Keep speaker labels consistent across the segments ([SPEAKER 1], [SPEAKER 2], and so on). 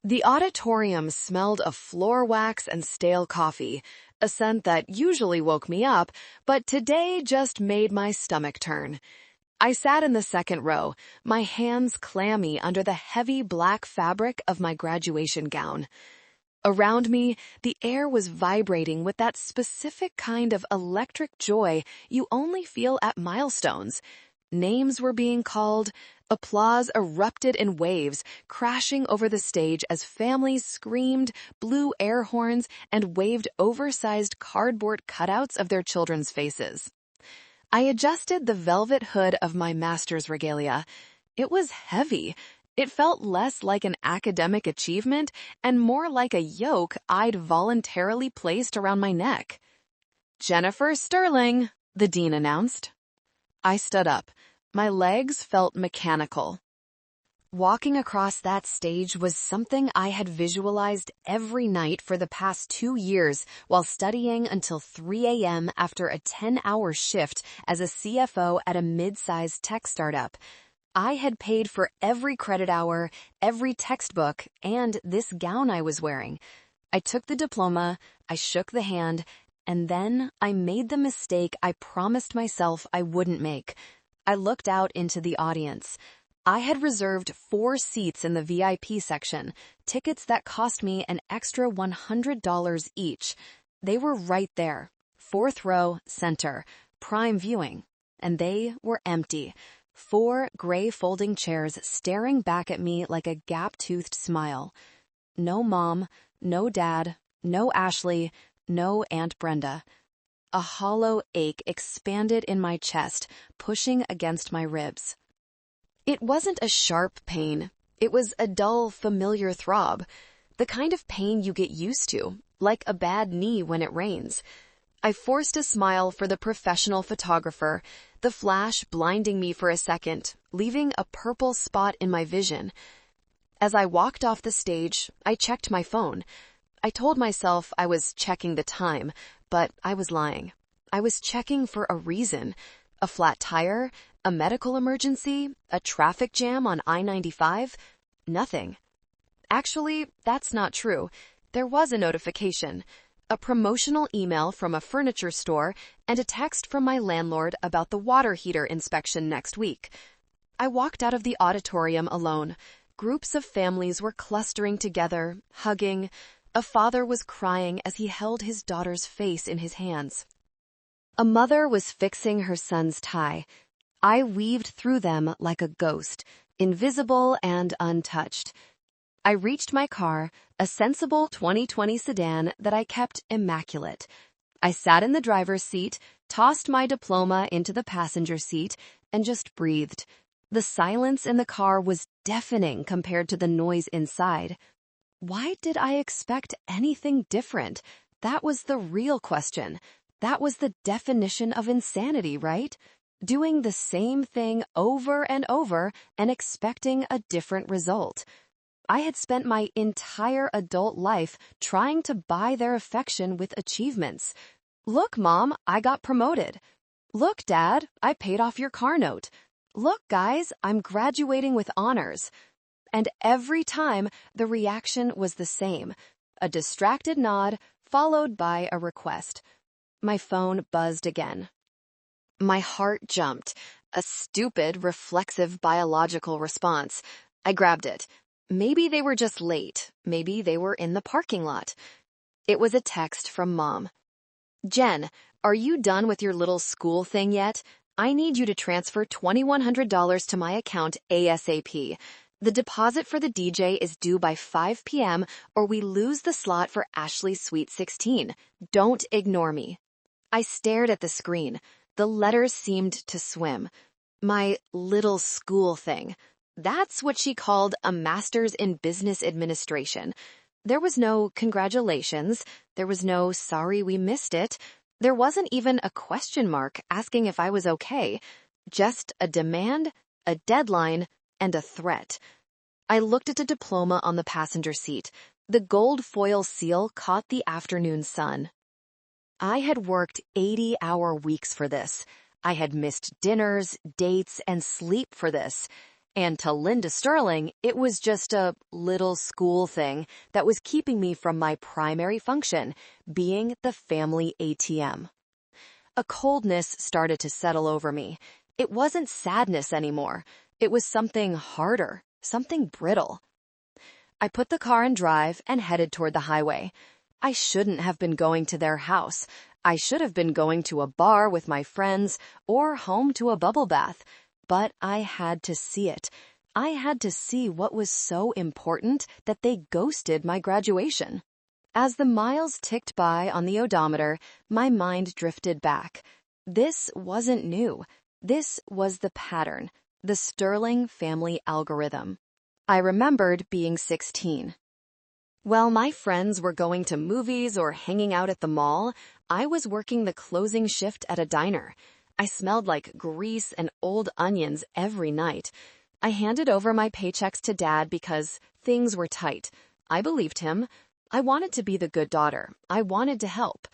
[SPEAKER 1] The auditorium smelled of floor wax and stale coffee, a scent that usually woke me up, but today just made my stomach turn. I sat in the second row, my hands clammy under the heavy black fabric of my graduation gown. Around me, the air was vibrating with that specific kind of electric joy you only feel at milestones. Names were being called, applause erupted in waves, crashing over the stage as families screamed, blew air horns, and waved oversized cardboard cutouts of their children's faces. I adjusted the velvet hood of my master's regalia. It was heavy. It felt less like an academic achievement and more like a yoke I'd voluntarily placed around my neck. "Jennifer Sterling," the dean announced. I stood up. My legs felt mechanical. Walking across that stage was something I had visualized every night for the past 2 years while studying until 3 a.m. after a 10-hour shift as a CFO at a mid-sized tech startup. I had paid for every credit hour, every textbook, and this gown I was wearing. I took the diploma, I shook the hand, and then I made the mistake I promised myself I wouldn't make. I looked out into the audience. I had reserved 4 seats in the VIP section, tickets that cost me an extra $100 each. They were right there, 4th row, center, prime viewing, and they were empty. 4 gray folding chairs staring back at me like a gap-toothed smile. No mom, no dad, no Ashley, no Aunt Brenda. A hollow ache expanded in my chest, pushing against my ribs. It wasn't a sharp pain. It was a dull, familiar throb. The kind of pain you get used to, like a bad knee when it rains. I forced a smile for the professional photographer, the flash blinding me for a second, leaving a purple spot in my vision. As I walked off the stage, I checked my phone. I told myself I was checking the time, but I was lying. I was checking for a reason. A flat tire? A medical emergency? A traffic jam on I-95? Nothing. Actually, that's not true. There was a notification. A promotional email from a furniture store and a text from my landlord about the water heater inspection next week. I walked out of the auditorium alone. Groups of families were clustering together, hugging. A father was crying as he held his daughter's face in his hands. A mother was fixing her son's tie. I weaved through them like a ghost, invisible and untouched. I reached my car, a sensible 2020 sedan that I kept immaculate. I sat in the driver's seat, tossed my diploma into the passenger seat, and just breathed. The silence in the car was deafening compared to the noise inside. Why did I expect anything different? That was the real question. That was the definition of insanity, right? Doing the same thing over and over and expecting a different result. I had spent my entire adult life trying to buy their affection with achievements. Look, Mom, I got promoted. Look, Dad, I paid off your car note. Look, guys, I'm graduating with honors. And every time, the reaction was the same. A distracted nod, followed by a request. My phone buzzed again. My heart jumped. A stupid, reflexive biological response. I grabbed it. Maybe they were just late. Maybe they were in the parking lot. It was a text from Mom. "Jen, are you done with your little school thing yet? I need you to transfer $2,100 to my account ASAP. The deposit for the DJ is due by 5 p.m. or we lose the slot for Ashley's Sweet 16. Don't ignore me." I stared at the screen. The letters seemed to swim. My little school thing. That's what she called a master's in business administration. There was no congratulations. There was no sorry we missed it. There wasn't even a question mark asking if I was okay. Just a demand, a deadline, and a threat. I looked at a diploma on the passenger seat. The gold foil seal caught the afternoon sun. I had worked 80-hour weeks for this. I had missed dinners, dates, and sleep for this. And to Linda Sterling, it was just a little school thing that was keeping me from my primary function, being the family ATM. A coldness started to settle over me. It wasn't sadness anymore. It was something harder, something brittle. I put the car in drive and headed toward the highway. I shouldn't have been going to their house. I should have been going to a bar with my friends or home to a bubble bath. But I had to see it. I had to see what was so important that they ghosted my graduation. As the miles ticked by on the odometer, my mind drifted back. This wasn't new. This was the pattern, the Sterling family algorithm. I remembered being 16. While my friends were going to movies or hanging out at the mall, I was working the closing shift at a diner. I smelled like grease and old onions every night. I handed over my paychecks to Dad because things were tight. I believed him. I wanted to be the good daughter. I wanted to help.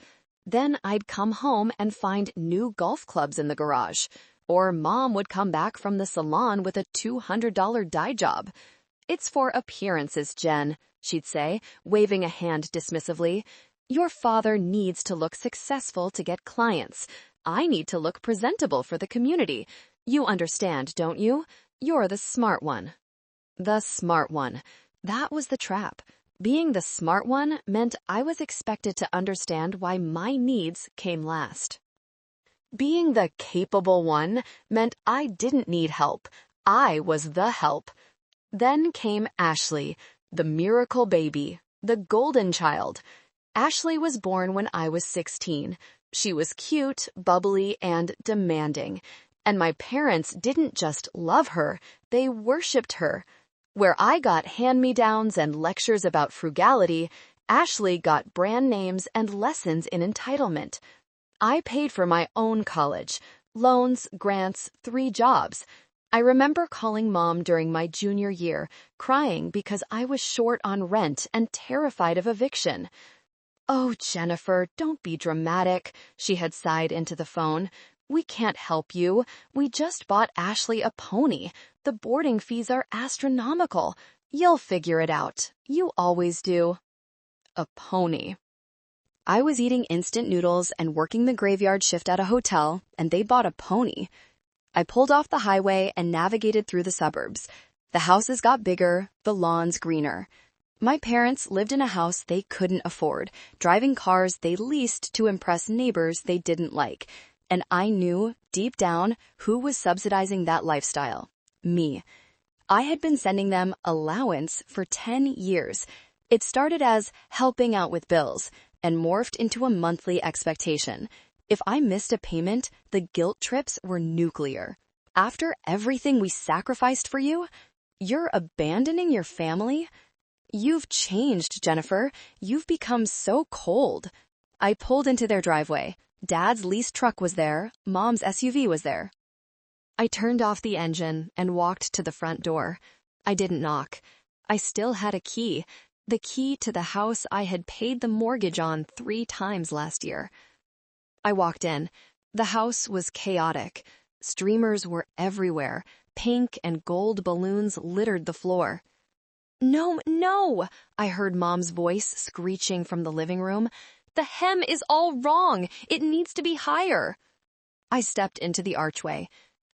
[SPEAKER 1] Then I'd come home and find new golf clubs in the garage. Or Mom would come back from the salon with a $200 dye job. "It's for appearances, Jen," she'd say, waving a hand dismissively. "Your father needs to look successful to get clients. I need to look presentable for the community. You understand, don't you? You're the smart one." The smart one. That was the trap. Being the smart one meant I was expected to understand why my needs came last. Being the capable one meant I didn't need help. I was the help. Then came Ashley, the miracle baby, the golden child. Ashley was born when I was 16. She was cute, bubbly, and demanding. And my parents didn't just love her, they worshipped her. Where I got hand-me-downs and lectures about frugality, Ashley got brand names and lessons in entitlement. I paid for my own college, loans, grants, 3 jobs. I remember calling Mom during my junior year, crying because I was short on rent and terrified of eviction. "Oh, Jennifer, don't be dramatic," she had sighed into the phone. "We can't help you. We just bought Ashley a pony. The boarding fees are astronomical. You'll figure it out. You always do." A pony. I was eating instant noodles and working the graveyard shift at a hotel, and they bought a pony. I pulled off the highway and navigated through the suburbs. The houses got bigger, the lawns greener. My parents lived in a house they couldn't afford, driving cars they leased to impress neighbors they didn't like. And I knew, deep down, who was subsidizing that lifestyle. Me. I had been sending them allowance for 10 years. It started as helping out with bills and morphed into a monthly expectation. If I missed a payment, the guilt trips were nuclear. After everything we sacrificed for you, you're abandoning your family? You've changed, Jennifer. You've become so cold. I pulled into their driveway. Dad's leased truck was there. Mom's SUV was there. I turned off the engine and walked to the front door. I didn't knock. I still had a key. The key to the house I had paid the mortgage on 3 times last year. I walked in. The house was chaotic. Streamers were everywhere. Pink and gold balloons littered the floor. "No, no," I heard Mom's voice screeching from the living room. "The hem is all wrong. It needs to be higher." I stepped into the archway.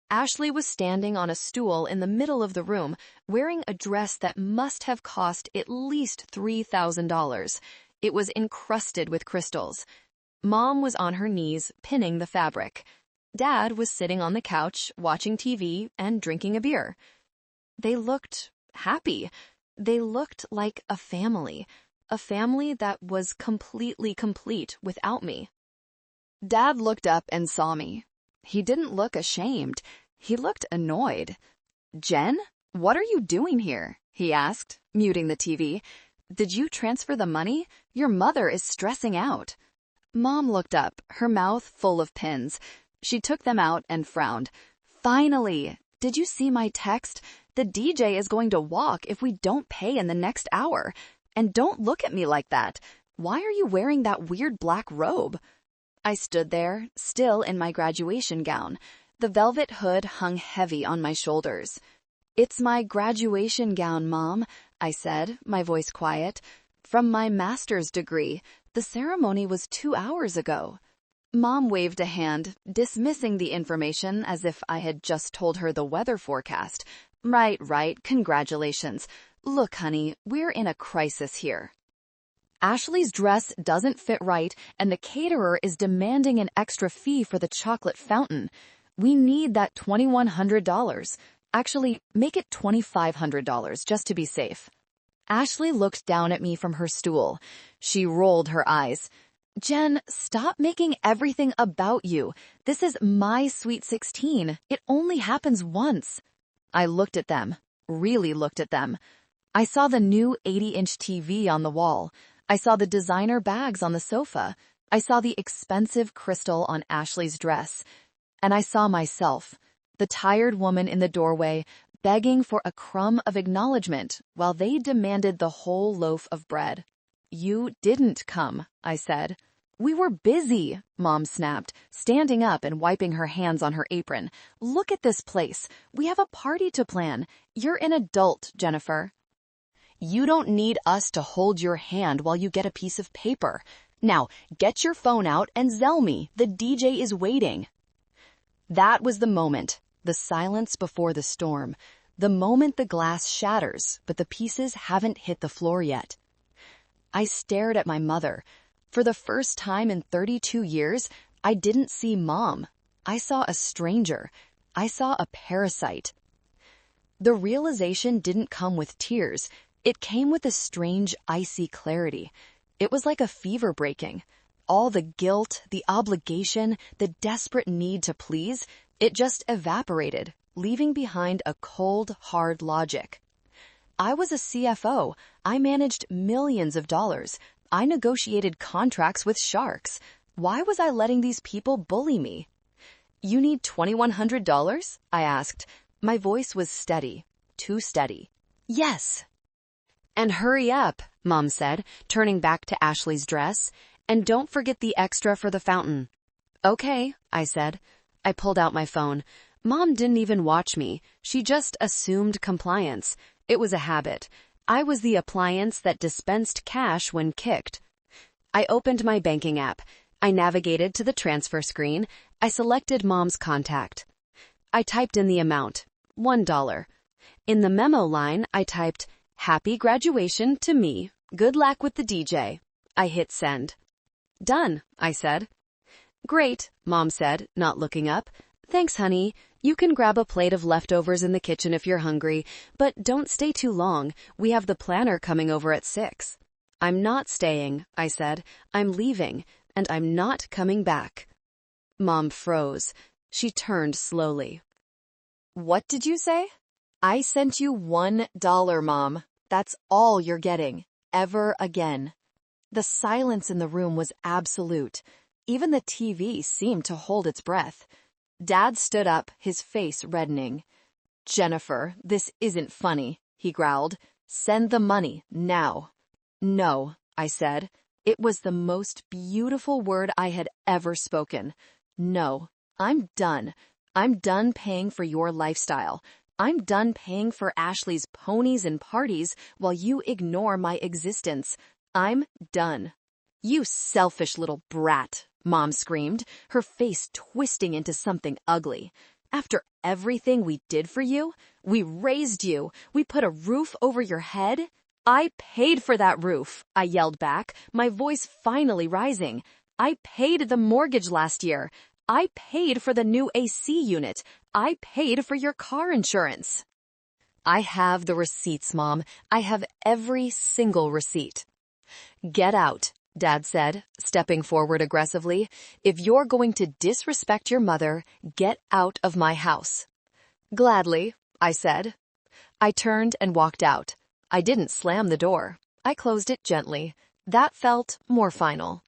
[SPEAKER 1] Ashley was standing on a stool in the middle of the room, wearing a dress that must have cost at least $3,000. It was encrusted with crystals. Mom was on her knees, pinning the fabric. Dad was sitting on the couch, watching TV and drinking a beer. They looked happy. They looked like a family that was completely complete without me. Dad looked up and saw me. He didn't look ashamed. He looked annoyed. "Jen, what are you doing here?" he asked, muting the TV. "Did you transfer the money? Your mother is stressing out." Mom looked up, her mouth full of pins. She took them out and frowned. "Finally! Did you see my text? The DJ is going to walk if we don't pay in the next hour. And don't look at me like that. Why are you wearing that weird black robe?" I stood there, still in my graduation gown. The velvet hood hung heavy on my shoulders. "It's my graduation gown, Mom," I said, my voice quiet. "From my master's degree. The ceremony was 2 hours ago." Mom waved a hand, dismissing the information as if I had just told her the weather forecast. Right, congratulations. Look, honey, we're in a crisis here. Ashley's dress doesn't fit right, and the caterer is demanding an extra fee for the chocolate fountain. We need that $2,100. Actually, make it $2,500 just to be safe. Ashley looked down at me from her stool. She rolled her eyes. "Jen, stop making everything about you. This is my Sweet 16. It only happens once." I looked at them, really looked at them. I saw the new 80-inch TV on the wall. I saw the designer bags on the sofa. I saw the expensive crystal on Ashley's dress. And I saw myself, the tired woman in the doorway, begging for a crumb of acknowledgement while they demanded the whole loaf of bread. "You didn't come," I said. "We were busy," Mom snapped, standing up and wiping her hands on her apron. "Look at this place. We have a party to plan. You're an adult, Jennifer. You don't need us to hold your hand while you get a piece of paper. Now, get your phone out and Zell me. The DJ is waiting." That was the moment, the silence before the storm, the moment the glass shatters, but the pieces haven't hit the floor yet. I stared at my mother. For the first time in 32 years, I didn't see Mom. I saw a stranger. I saw a parasite. The realization didn't come with tears. It came with a strange, icy clarity. It was like a fever breaking. All the guilt, the obligation, the desperate need to please, it just evaporated, leaving behind a cold, hard logic. I was a CFO. I managed millions of dollars. I negotiated contracts with sharks. Why was I letting these people bully me? "You need $2,100? I asked. My voice was steady, too steady. "Yes." "And hurry up," Mom said, turning back to Ashley's dress. "And don't forget the extra for the fountain." "Okay," I said. I pulled out my phone. Mom didn't even watch me. She just assumed compliance. It was a habit. I was the appliance that dispensed cash when kicked. I opened my banking app. I navigated to the transfer screen. I selected Mom's contact. I typed in the amount, $1. In the memo line, I typed, "Happy graduation to me. Good luck with the DJ." I hit send. "Done," I said. "Great," Mom said, not looking up. "Thanks, honey. You can grab a plate of leftovers in the kitchen if you're hungry, but don't stay too long. We have the planner coming over at 6. "I'm not staying," I said. "I'm leaving, and I'm not coming back." Mom froze. She turned slowly. "What did you say?" "I sent you $1, Mom. That's all you're getting. Ever again." The silence in the room was absolute. Even the TV seemed to hold its breath. Dad stood up, his face reddening. "Jennifer, this isn't funny," he growled. "Send the money, now." "No," I said. It was the most beautiful word I had ever spoken. "No, I'm done. I'm done paying for your lifestyle. I'm done paying for Ashley's ponies and parties while you ignore my existence. I'm done." "You selfish little brat," Mom screamed, her face twisting into something ugly. "After everything we did for you, we raised you, we put a roof over your head." "I paid for that roof," I yelled back, my voice finally rising. "I paid the mortgage last year. I paid for the new AC unit. I paid for your car insurance." "I have the receipts, Mom. I have every single receipt." "Get out," Dad said, stepping forward aggressively. "If you're going to disrespect your mother, get out of my house." "Gladly," I said. I turned and walked out. I didn't slam the door. I closed it gently. That felt more final.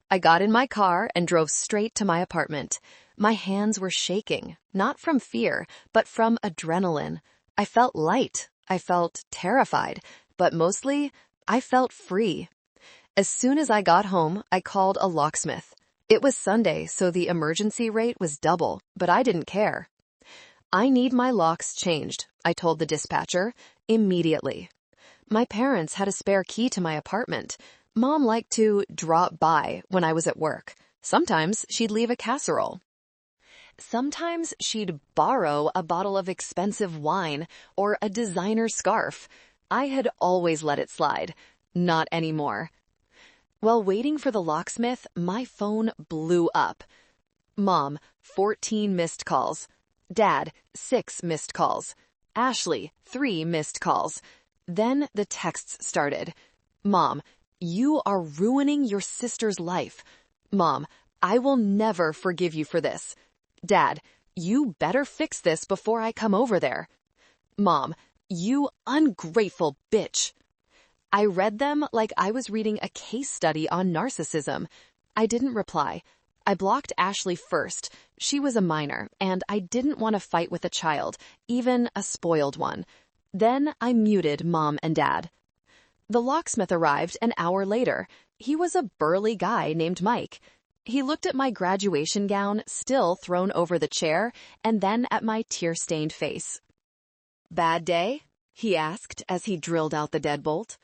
[SPEAKER 1] I got in my car and drove straight to my apartment. My hands were shaking, not from fear, but from adrenaline. I felt light. I felt terrified, but mostly, I felt free. As soon as I got home, I called a locksmith. It was Sunday, so the emergency rate was double, but I didn't care. I need my locks changed, I told the dispatcher, immediately. My parents had a spare key to my apartment. Mom liked to drop by when I was at work. Sometimes she'd leave a casserole. Sometimes she'd borrow a bottle of expensive wine or a designer scarf. I had always let it slide. Not anymore. While waiting for the locksmith, my phone blew up. Mom, 14 missed calls. Dad, 6 missed calls. Ashley, 3 missed calls. Then the texts started. Mom, you are ruining your sister's life. Mom, I will never forgive you for this. Dad, you better fix this before I come over there. Mom, you ungrateful bitch. I read them like I was reading a case study on narcissism. I didn't reply. I blocked Ashley first. She was a minor, and I didn't want to fight with a child, even a spoiled one. Then I muted Mom and Dad. The locksmith arrived an hour later. He was a burly guy named Mike. He looked at my graduation gown still thrown over the chair, and then at my tear-stained face. "Bad day?" he asked as he drilled out the deadbolt.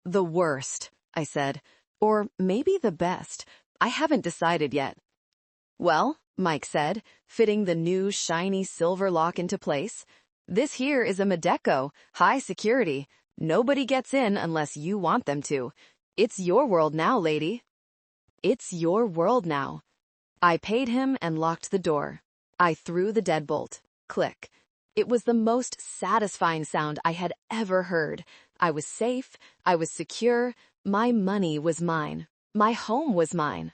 [SPEAKER 1] "The worst," I said. "Or maybe the best. I haven't decided yet." "Well," Mike said, fitting the new shiny silver lock into place, "this here is a Medeco, high security. Nobody gets in unless you want them to. It's your world now, lady." It's your world now. I paid him and locked the door. I threw the deadbolt. Click. It was the most satisfying sound I had ever heard. I was safe. I was secure. My money was mine. My home was mine.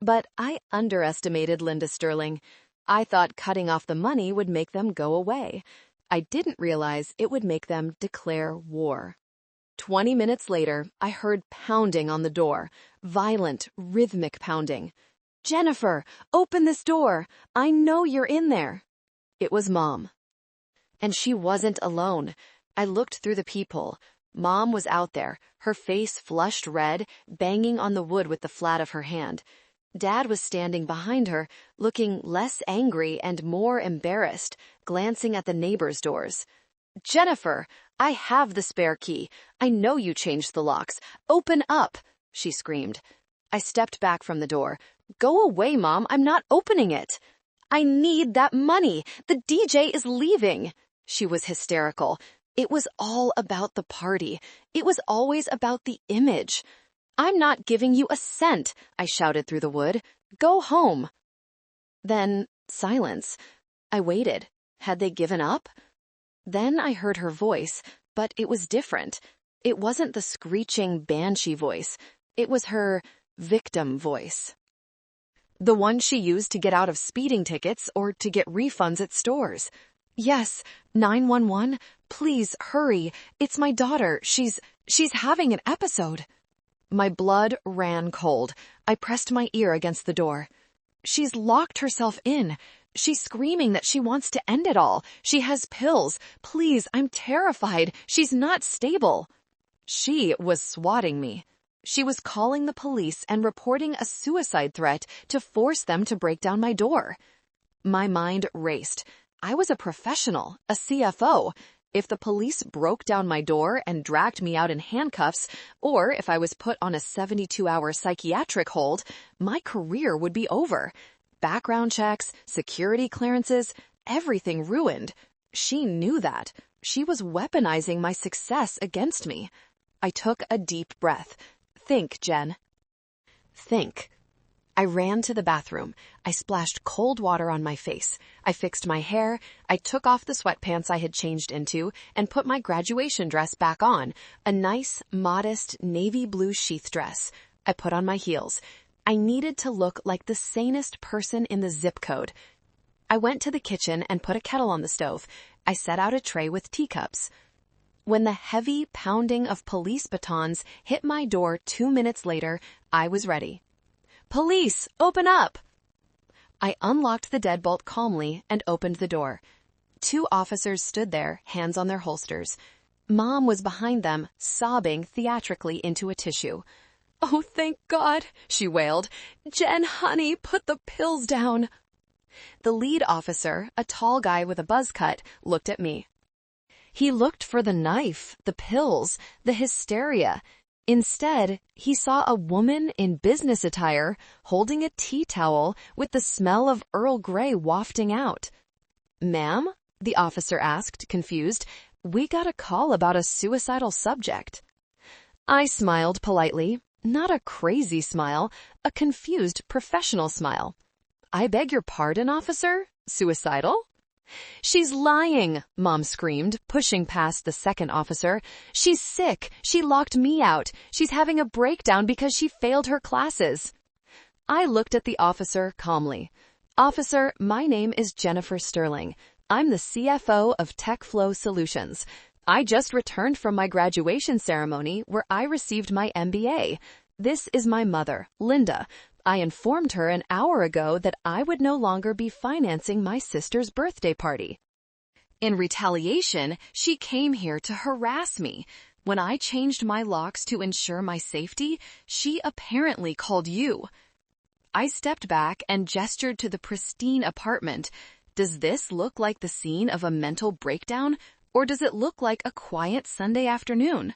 [SPEAKER 1] But I underestimated Linda Sterling. I thought cutting off the money would make them go away. I didn't realize it would make them declare war. 20 minutes later, I heard pounding on the door. Violent, rhythmic pounding. "Jennifer, open this door. I know you're in there." It was Mom. And she wasn't alone. I looked through the peephole. Mom was out there, her face flushed red, banging on the wood with the flat of her hand. Dad was standing behind her, looking less angry and more embarrassed, glancing at the neighbors' doors. "Jennifer, I have the spare key. I know you changed the locks. Open up," she screamed. I stepped back from the door. "Go away, Mom. I'm not opening it." "I need that money. The DJ is leaving." She was hysterical. It was all about the party. It was always about the image. "I'm not giving you a cent," I shouted through the wood. "Go home." Then silence. I waited. Had they given up? Then I heard her voice, but it was different. It wasn't the screeching banshee voice. It was her victim voice. The one she used to get out of speeding tickets or to get refunds at stores. "Yes, 911, please hurry. It's my daughter. She's having an episode." My blood ran cold. I pressed my ear against the door. "She's locked herself in. She's screaming that she wants to end it all. She has pills. Please, I'm terrified. She's not stable." She was swatting me. She was calling the police and reporting a suicide threat to force them to break down my door. My mind raced. I was a professional, a CFO. If the police broke down my door and dragged me out in handcuffs, or if I was put on a 72-hour psychiatric hold, my career would be over. Background checks, security clearances, everything ruined. She knew that. She was weaponizing my success against me. I took a deep breath. Think, Jen. Think. I ran to the bathroom. I splashed cold water on my face. I fixed my hair. I took off the sweatpants I had changed into and put my graduation dress back on, a nice, modest, navy blue sheath dress. I put on my heels. I needed to look like the sanest person in the zip code. I went to the kitchen and put a kettle on the stove. I set out a tray with teacups. When the heavy pounding of police batons hit my door 2 minutes later, I was ready. "Police, open up!" I unlocked the deadbolt calmly and opened the door. 2 officers stood there, hands on their holsters. Mom was behind them, sobbing theatrically into a tissue. "Oh, thank God," she wailed. "Jen, honey, put the pills down." The lead officer, a tall guy with a buzz cut, looked at me. He looked for the knife, the pills, the hysteria. Instead, he saw a woman in business attire holding a tea towel with the smell of Earl Grey wafting out. "Ma'am?" the officer asked, confused. "We got a call about a suicidal subject." I smiled politely, not a crazy smile, a confused professional smile. "I beg your pardon, officer? Suicidal?" "She's lying," Mom screamed, pushing past the second officer. "She's sick. She locked me out. She's having a breakdown because she failed her classes." I looked at the officer calmly. "Officer, my name is Jennifer Sterling. I'm the CFO of TechFlow Solutions. I just returned from my graduation ceremony where I received my MBA. This is my mother, Linda. I informed her an hour ago that I would no longer be financing my sister's birthday party. In retaliation, she came here to harass me. When I changed my locks to ensure my safety, she apparently called you." I stepped back and gestured to the pristine apartment. Does this look like the scene of a mental breakdown, or does it look like a quiet Sunday afternoon?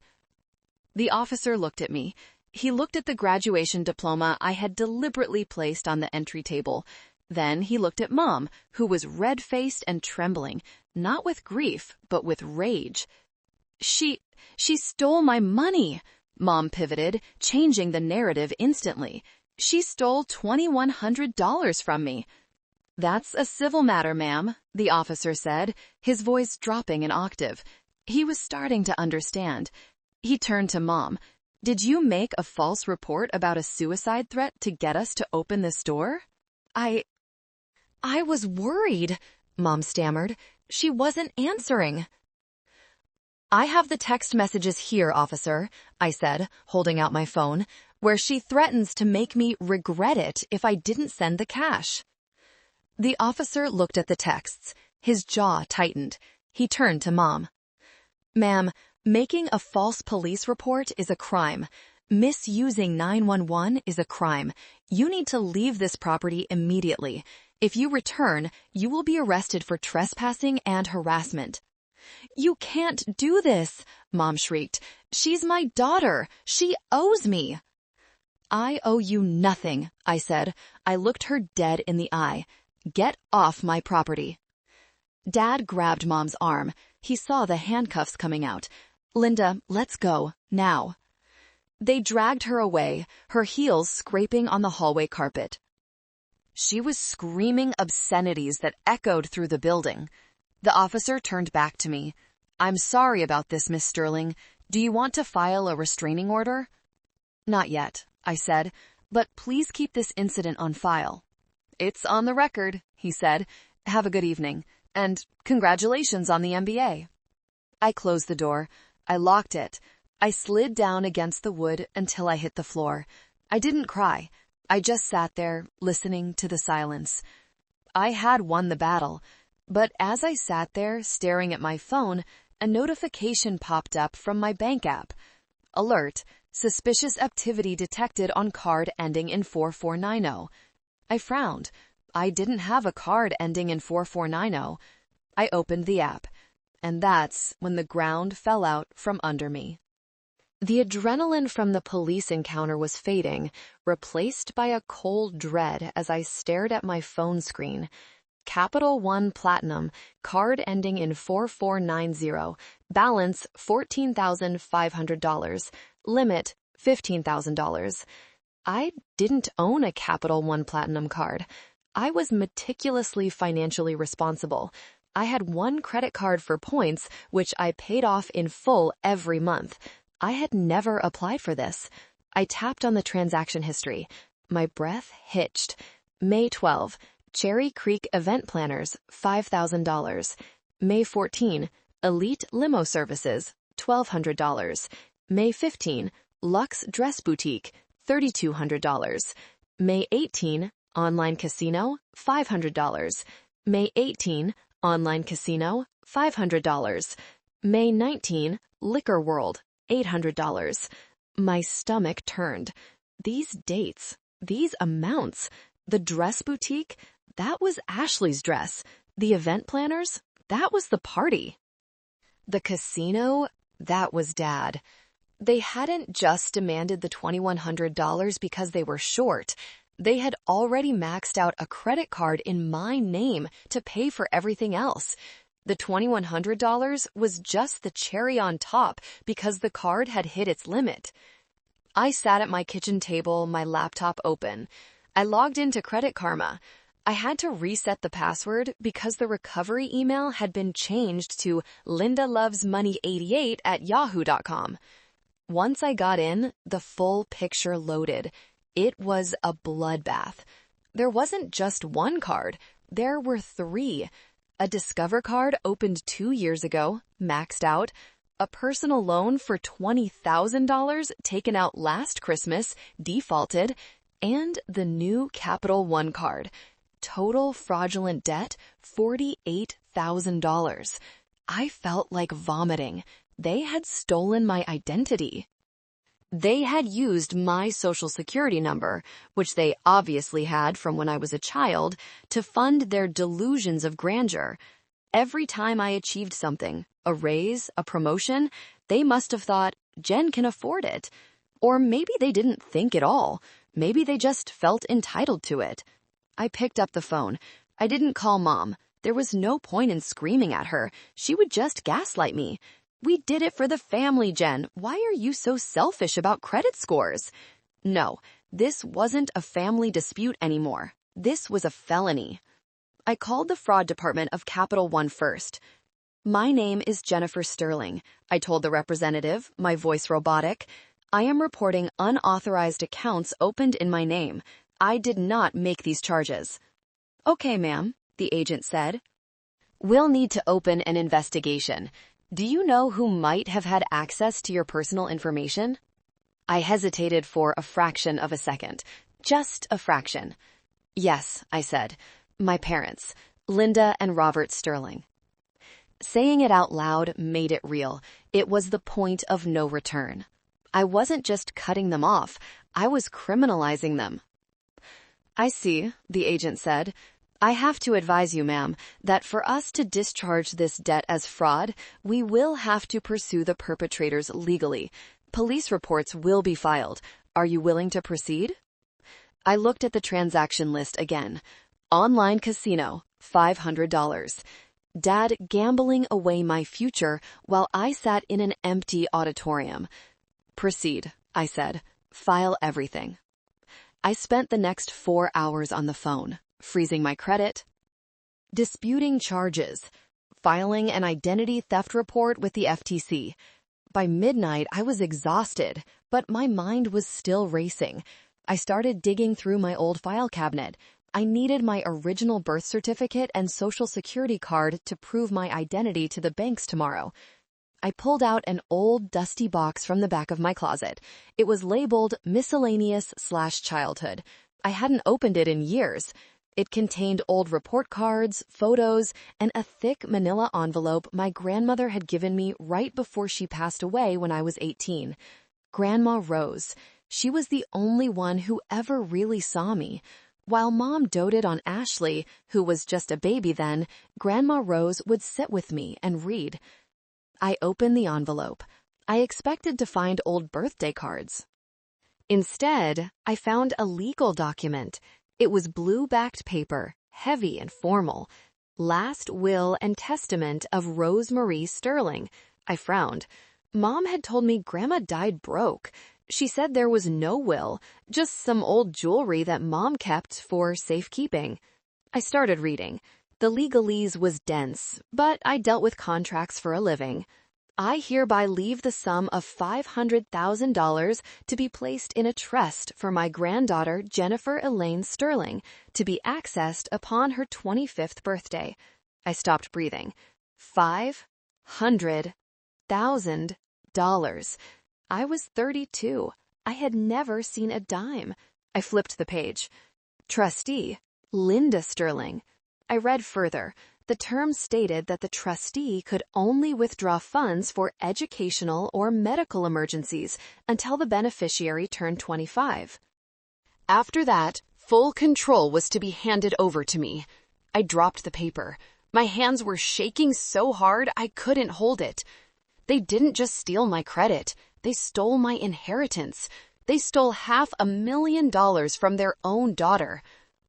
[SPEAKER 1] The officer looked at me. He looked at the graduation diploma I had deliberately placed on the entry table. Then he looked at Mom, who was red-faced and trembling, not with grief, but with rage. She stole my money," Mom pivoted, changing the narrative instantly. "She stole $2,100 from me." "That's a civil matter, ma'am," the officer said, his voice dropping an octave. He was starting to understand. He turned to Mom. "Did you make a false report about a suicide threat to get us to open this door?" I was worried," Mom stammered. "She wasn't answering." "I have the text messages here, officer," I said, holding out my phone, "where she threatens to make me regret it if I didn't send the cash." The officer looked at the texts. His jaw tightened. He turned to Mom. "Ma'am, making a false police report is a crime. Misusing 911 is a crime. You need to leave this property immediately. If you return, you will be arrested for trespassing and harassment." "You can't do this," Mom shrieked. "She's my daughter. She owes me." "I owe you nothing," I said. I looked her dead in the eye. "Get off my property." Dad grabbed Mom's arm. He saw the handcuffs coming out. "Linda, let's go, now." They dragged her away, her heels scraping on the hallway carpet. She was screaming obscenities that echoed through the building. The officer turned back to me. "I'm sorry about this, Miss Sterling. Do you want to file a restraining order?" "Not yet," I said, "but please keep this incident on file." "It's on the record," he said. "Have a good evening, and congratulations on the MBA." I closed the door. I locked it. I slid down against the wood until I hit the floor. I didn't cry. I just sat there, listening to the silence. I had won the battle, but as I sat there staring at my phone, a notification popped up from my bank app. Alert: suspicious activity detected on card ending in 4490. I frowned. I didn't have a card ending in 4490. I opened the app, and that's when the ground fell out from under me. The adrenaline from the police encounter was fading, replaced by a cold dread as I stared at my phone screen. Capital One Platinum, card ending in 4490, balance $14,500, limit $15,000. I didn't own a Capital One Platinum card. I was meticulously financially responsible. I had one credit card for points, which I paid off in full every month. I had never applied for this. I tapped on the transaction history. My breath hitched. May 12, Cherry Creek Event Planners, $5,000. May 14, Elite Limo Services, $1,200. May 15, Luxe Dress Boutique, $3,200. May 18, Online Casino, $500. May 18, Online Casino, $500. May 19, Liquor World, $800. My stomach turned. These dates, these amounts, the dress boutique, That was Ashley's dress. The event planners? That was the party. The casino? That was Dad. They hadn't just demanded the $2,100 because they were short. They had already maxed out a credit card in my name to pay for everything else. The $2,100 was just the cherry on top because the card had hit its limit. I sat at my kitchen table, my laptop open. I logged into Credit Karma. I had to reset the password because the recovery email had been changed to lindalovesmoney88@yahoo.com. Once I got in, the full picture loaded. It was a bloodbath. There wasn't just one card. There were 3. A Discover card opened 2 years ago, maxed out. A personal loan for $20,000 taken out last Christmas, defaulted. And the new Capital One card. Total fraudulent debt, $48,000. I felt like vomiting. They had stolen my identity. They had used my social security number, which they obviously had from when I was a child, to fund their delusions of grandeur. Every time I achieved something, a raise, a promotion, they must have thought, Jen can afford it. Or maybe they didn't think at all. Maybe they just felt entitled to it. I picked up the phone. I didn't call Mom. There was no point in screaming at her. She would just gaslight me. We did it for the family, Jen. Why are you so selfish about credit scores? No, this wasn't a family dispute anymore. This was a felony. I called the fraud department of Capital One first. My name is Jennifer Sterling, I told the representative, my voice robotic. I am reporting unauthorized accounts opened in my name. I did not make these charges. Okay, ma'am, the agent said. We'll need to open an investigation. Do you know who might have had access to your personal information? I hesitated for a fraction of a second. Just a fraction. Yes, I said. My parents, Linda and Robert Sterling. Saying it out loud made it real. It was the point of no return. I wasn't just cutting them off. I was criminalizing them. I see, the agent said. I have to advise you, ma'am, that for us to discharge this debt as fraud, we will have to pursue the perpetrators legally. Police reports will be filed. Are you willing to proceed? I looked at the transaction list again. Online casino, $500. Dad gambling away my future while I sat in an empty auditorium. Proceed, I said. File everything. I spent the next 4 hours on the phone, freezing my credit, disputing charges, filing an identity theft report with the FTC. By midnight, I was exhausted, but my mind was still racing. I started digging through my old file cabinet. I needed my original birth certificate and social security card to prove my identity to the banks tomorrow. I pulled out an old, dusty box from the back of my closet. It was labeled miscellaneous/childhood. I hadn't opened it in years. It contained old report cards, photos, and a thick manila envelope my grandmother had given me right before she passed away when I was 18. Grandma Rose. She was the only one who ever really saw me. While Mom doted on Ashley, who was just a baby then, Grandma Rose would sit with me and read. I opened the envelope. I expected to find old birthday cards. Instead, I found a legal document. It was blue-backed paper, heavy and formal. Last will and testament of Rose Marie Sterling. I frowned. Mom had told me Grandma died broke. She said there was no will, just some old jewelry that Mom kept for safekeeping. I started reading. The legalese was dense, but I dealt with contracts for a living. I hereby leave the sum of $500,000 to be placed in a trust for my granddaughter Jennifer Elaine Sterling to be accessed upon her 25th birthday. I stopped breathing. $500,000. I was 32. I had never seen a dime. I flipped the page. Trustee, Linda Sterling. I read further. The term stated that the trustee could only withdraw funds for educational or medical emergencies until the beneficiary turned 25. After that, Full control was to be handed over to me. I dropped the paper. My hands were shaking so hard I couldn't hold it. They didn't just steal my credit. They stole my inheritance. They stole $500,000 from their own daughter.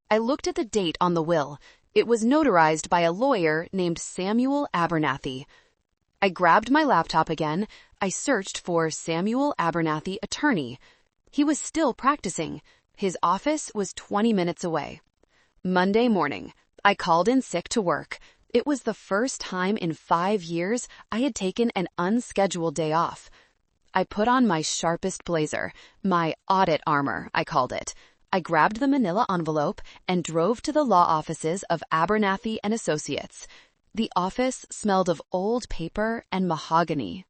[SPEAKER 1] I looked at the date on the will. It was notarized by a lawyer named Samuel Abernathy. I grabbed my laptop again. I searched for Samuel Abernathy, attorney. He was still practicing. His office was 20 minutes away. Monday morning, I called in sick to work. It was the first time in 5 years I had taken an unscheduled day off. I put on my sharpest blazer, my audit armor, I called it. I grabbed the manila envelope and drove to the law offices of Abernathy and Associates. The office smelled of old paper and mahogany.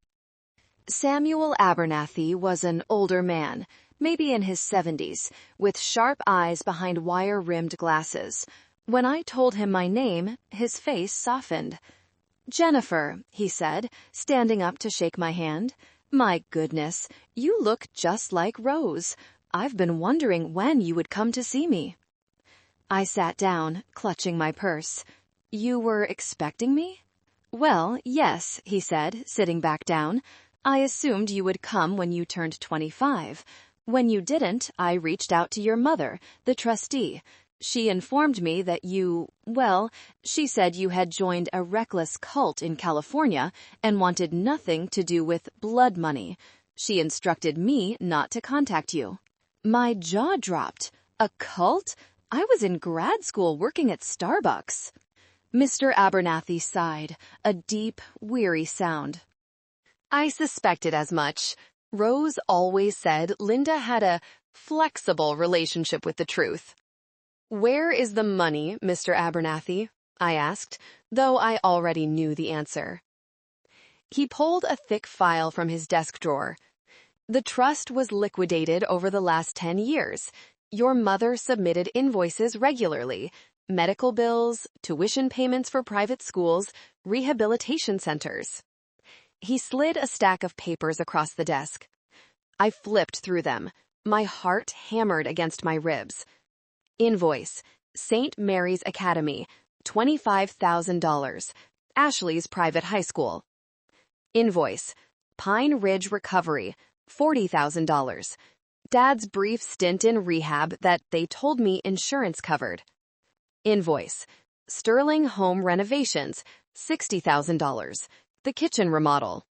[SPEAKER 1] Samuel Abernathy was an older man, maybe in his 70s, with sharp eyes behind wire-rimmed glasses. When I told him my name, his face softened. "Jennifer," he said, standing up to shake my hand. "My goodness, you look just like Rose. I've been wondering when you would come to see me." I sat down, clutching my purse. "You were expecting me?" "Well, yes," he said, sitting back down. "I assumed you would come when you turned 25. When you didn't, I reached out to your mother, the trustee. She informed me that she said you had joined a reckless cult in California and wanted nothing to do with blood money. She instructed me not to contact you." My jaw dropped. A cult? I was in grad school working at Starbucks. Mr. Abernathy sighed, a deep, weary sound. "I suspected as much. Rose always said Linda had a flexible relationship with the truth." "Where is the money, Mr. Abernathy?" I asked, though I already knew the answer. He pulled a thick file from his desk drawer. "The trust was liquidated over the last 10 years. Your mother submitted invoices regularly. Medical bills, tuition payments for private schools, rehabilitation centers." He slid a stack of papers across the desk. I flipped through them. My heart hammered against my ribs. Invoice, St. Mary's Academy, $25,000. Ashley's private high school. Invoice, Pine Ridge Recovery, $40,000. Dad's brief stint in rehab that they told me insurance covered. Invoice, Sterling Home Renovations, $60,000. The kitchen remodel.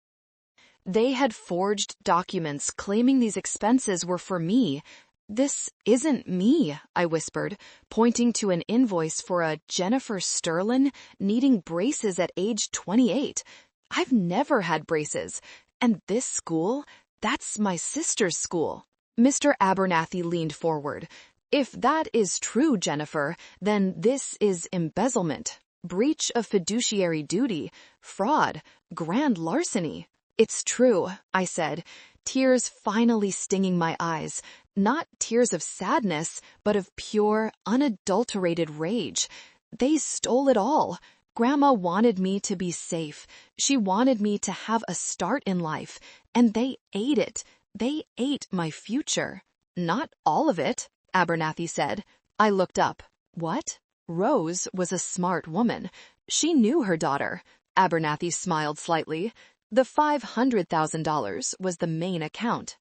[SPEAKER 1] They had forged documents claiming these expenses were for me. "This isn't me," I whispered, pointing to an invoice for a Jennifer Sterling needing braces at age 28. I've never had braces. And this school? That's my sister's school. Mr. Abernathy leaned forward. "If that is true, Jennifer, then this is embezzlement, breach of fiduciary duty, fraud, grand larceny." "It's true," I said, tears finally stinging my eyes. Not tears of sadness, but of pure, unadulterated rage. They stole it all. Grandma wanted me to be safe. She wanted me to have a start in life, and they ate it. They ate my future. "Not all of it," Abernathy said. I looked up. What? Rose was a smart woman. She knew her daughter. Abernathy smiled slightly. The $500,000 was the main account.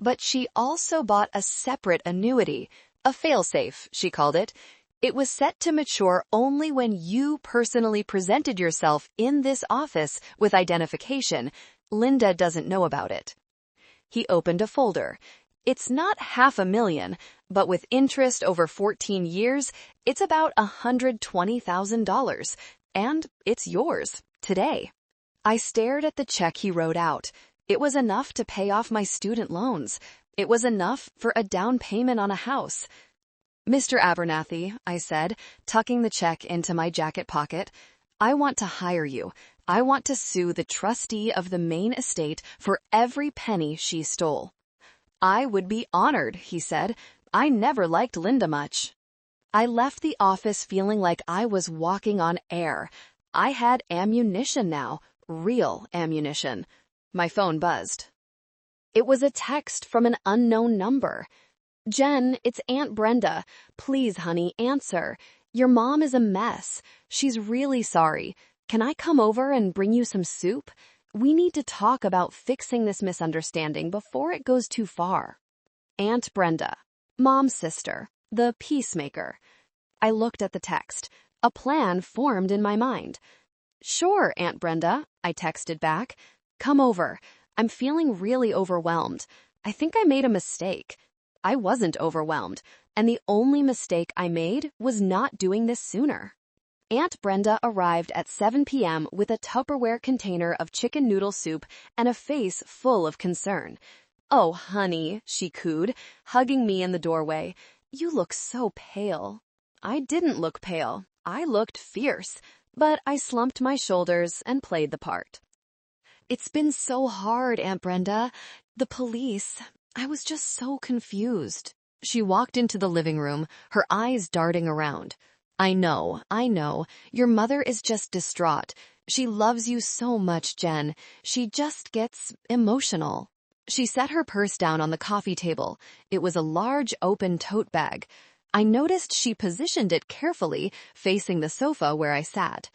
[SPEAKER 1] But she also bought a separate annuity, a failsafe, she called it. It was set to mature only when you personally presented yourself in this office with identification. Linda doesn't know about it. He opened a folder. It's not $500,000, but with interest over 14 years, it's about $120,000. And it's yours, today. I stared at the check he wrote out. It was enough to pay off my student loans. It was enough for a down payment on a house. "Mr. Abernathy," I said, tucking the check into my jacket pocket, "I want to hire you. I want to sue the trustee of the main estate for every penny she stole." "I would be honored," he said. "I never liked Linda much." I left the office feeling like I was walking on air. I had ammunition now, real ammunition. My phone buzzed. It was a text from an unknown number. Jen, it's Aunt Brenda. Please, honey, answer. Your mom is a mess. She's really sorry. Can I come over and bring you some soup? We need to talk about fixing this misunderstanding before it goes too far. Aunt Brenda, Mom's sister, the peacemaker. I looked at the text. A plan formed in my mind. Sure, Aunt Brenda, I texted back. Come over. I'm feeling really overwhelmed. I think I made a mistake. I wasn't overwhelmed, and the only mistake I made was not doing this sooner. Aunt Brenda arrived at 7 p.m. with a Tupperware container of chicken noodle soup and a face full of concern. Oh, honey, she cooed, hugging me in the doorway. You look so pale. I didn't look pale. I looked fierce, but I slumped my shoulders and played the part. It's been so hard, Aunt Brenda. The police. I was just so confused. She walked into the living room, her eyes darting around. I know. Your mother is just distraught. She loves you so much, Jen. She just gets emotional. She set her purse down on the coffee table. It was a large open tote bag. I noticed she positioned it carefully, facing the sofa where I sat.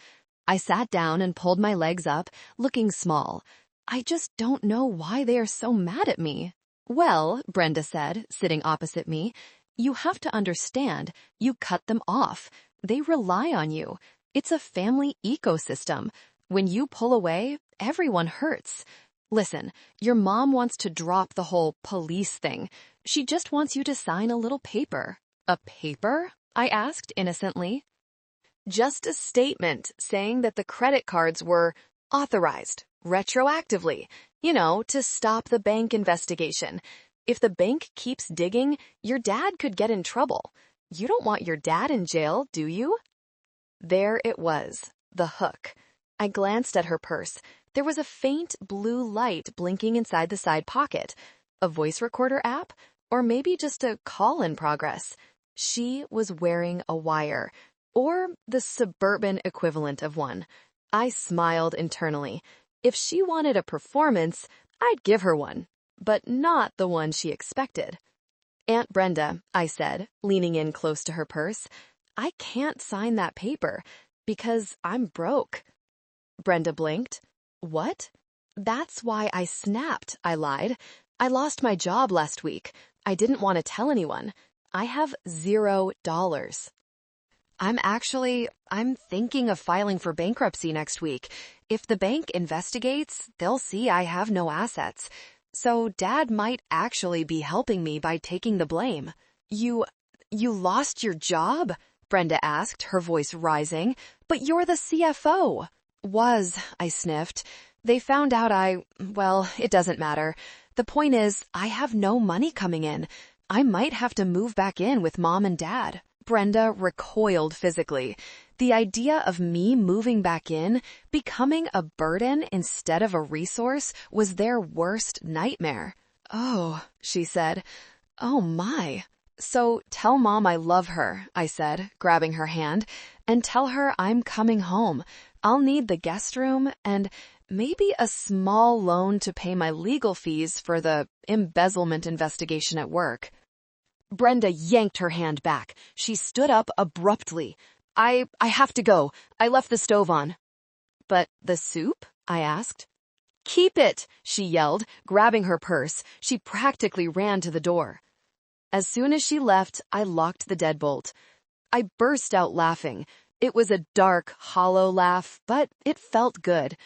[SPEAKER 1] I sat down and pulled my legs up, looking small. I just don't know why they are so mad at me. Well, Brenda said, sitting opposite me, you have to understand, you cut them off. They rely on you. It's a family ecosystem. When you pull away, everyone hurts. Listen, your mom wants to drop the whole police thing. She just wants you to sign a little paper. A paper? I asked innocently. Just a statement saying that the credit cards were authorized retroactively, to stop the bank investigation. If the bank keeps digging, your dad could get in trouble. You don't want your dad in jail, do you? There it was, the hook. I glanced at her purse. There was a faint blue light blinking inside the side pocket. A voice recorder app? Or maybe just a call in progress. She was wearing a wire, or the suburban equivalent of one. I smiled internally. If she wanted a performance, I'd give her one, but not the one she expected. Aunt Brenda, I said, leaning in close to her purse, I can't sign that paper because I'm broke. Brenda blinked. What? That's why I snapped, I lied. I lost my job last week. I didn't want to tell anyone. I have $0. I'm thinking of filing for bankruptcy next week. If the bank investigates, they'll see I have no assets. So Dad might actually be helping me by taking the blame. You lost your job? Brenda asked, her voice rising. But you're the CFO. I sniffed. They found out it doesn't matter. The point is, I have no money coming in. I might have to move back in with Mom and Dad. Brenda recoiled physically. The idea of me moving back in, becoming a burden instead of a resource, was their worst nightmare. Oh, she said. Oh my. So tell Mom I love her, I said, grabbing her hand, and tell her I'm coming home. I'll need the guest room and maybe a small loan to pay my legal fees for the embezzlement investigation at work. Brenda yanked her hand back. She stood up abruptly. I have to go. I left the stove on. But the soup? I asked. Keep it, she yelled, grabbing her purse. She practically ran to the door. As soon as she left, I locked the deadbolt. I burst out laughing. It was a dark, hollow laugh, but it felt good.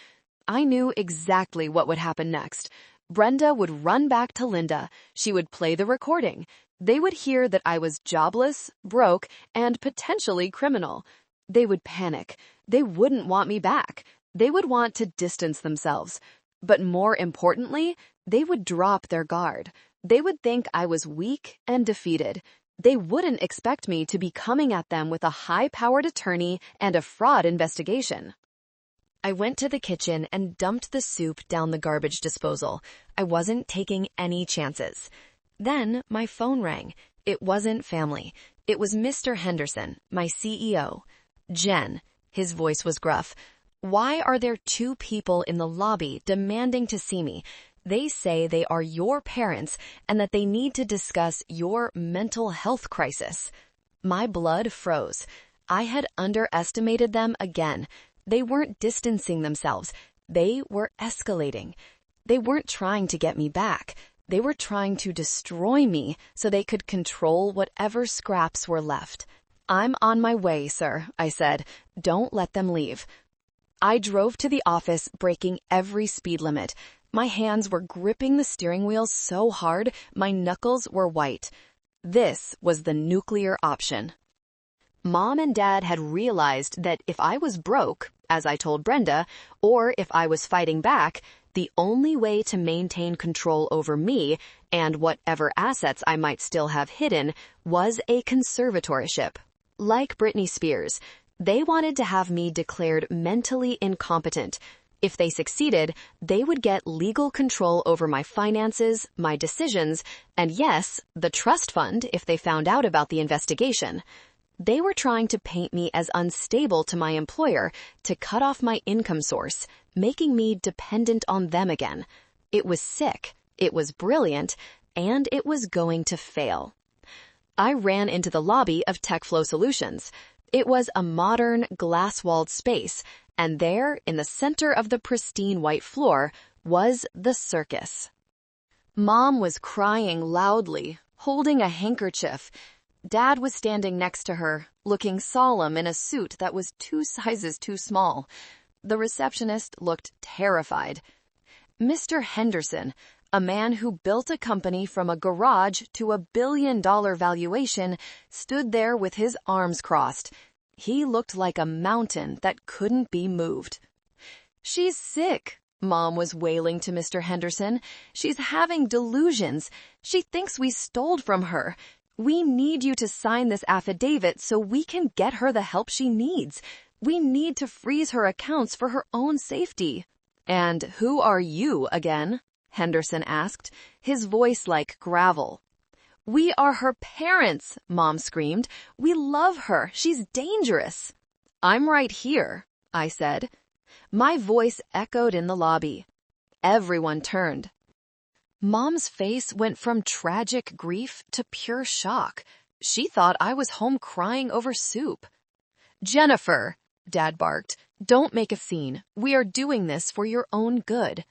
[SPEAKER 1] I knew exactly what would happen next. Brenda would run back to Linda. She would play the recording. They would hear that I was jobless, broke, and potentially criminal. They would panic. They wouldn't want me back. They would want to distance themselves. But more importantly, they would drop their guard. They would think I was weak and defeated. They wouldn't expect me to be coming at them with a high-powered attorney and a fraud investigation. I went to the kitchen and dumped the soup down the garbage disposal. I wasn't taking any chances. Then my phone rang. It wasn't family. It was Mr. Henderson, my CEO. Jen, his voice was gruff. Why are there two people in the lobby demanding to see me? They say they are your parents and that they need to discuss your mental health crisis. My blood froze. I had underestimated them again. They weren't distancing themselves. They were escalating. They weren't trying to get me back. They were trying to destroy me so they could control whatever scraps were left. "I'm on my way, sir," I said. "Don't let them leave." I drove to the office, breaking every speed limit. My hands were gripping the steering wheel so hard, my knuckles were white. This was the nuclear option. Mom and Dad had realized that if I was broke, as I told Brenda, or if I was fighting back, the only way to maintain control over me and whatever assets I might still have hidden was a conservatorship. Like Britney Spears, they wanted to have me declared mentally incompetent. If they succeeded, they would get legal control over my finances, my decisions, and yes, the trust fund if they found out about the investigation. They were trying to paint me as unstable to my employer, to cut off my income source, making me dependent on them again. It was sick, it was brilliant, and it was going to fail. I ran into the lobby of TechFlow Solutions. It was a modern, glass-walled space, and there, in the center of the pristine white floor, was the circus. Mom was crying loudly, holding a handkerchief. Dad was standing next to her, looking solemn in a suit that was 2 sizes too small. The receptionist looked terrified. Mr. Henderson, a man who built a company from a garage to a $1 billion valuation, stood there with his arms crossed. He looked like a mountain that couldn't be moved. "She's sick," Mom was wailing to Mr. Henderson. "She's having delusions. She thinks we stole from her. We need you to sign this affidavit so we can get her the help she needs. We need to freeze her accounts for her own safety." "And who are you again?" Henderson asked, his voice like gravel. "We are her parents," Mom screamed. "We love her. She's dangerous." "I'm right here," I said. My voice echoed in the lobby. Everyone turned. Mom's face went from tragic grief to pure shock. She thought I was home crying over soup. "Jennifer," Dad barked, "don't make a scene. We are doing this for your own good."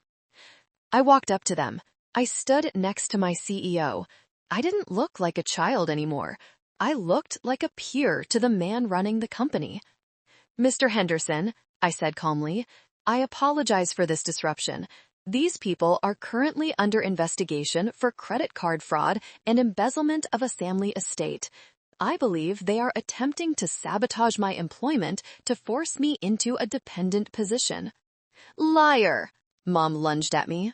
[SPEAKER 1] I walked up to them. I stood next to my CEO. I didn't look like a child anymore. I looked like a peer to the man running the company. "Mr. Henderson," I said calmly, "I apologize for this disruption. These people are currently under investigation for credit card fraud and embezzlement of a family estate. I believe they are attempting to sabotage my employment to force me into a dependent position." "Liar!" Mom lunged at me.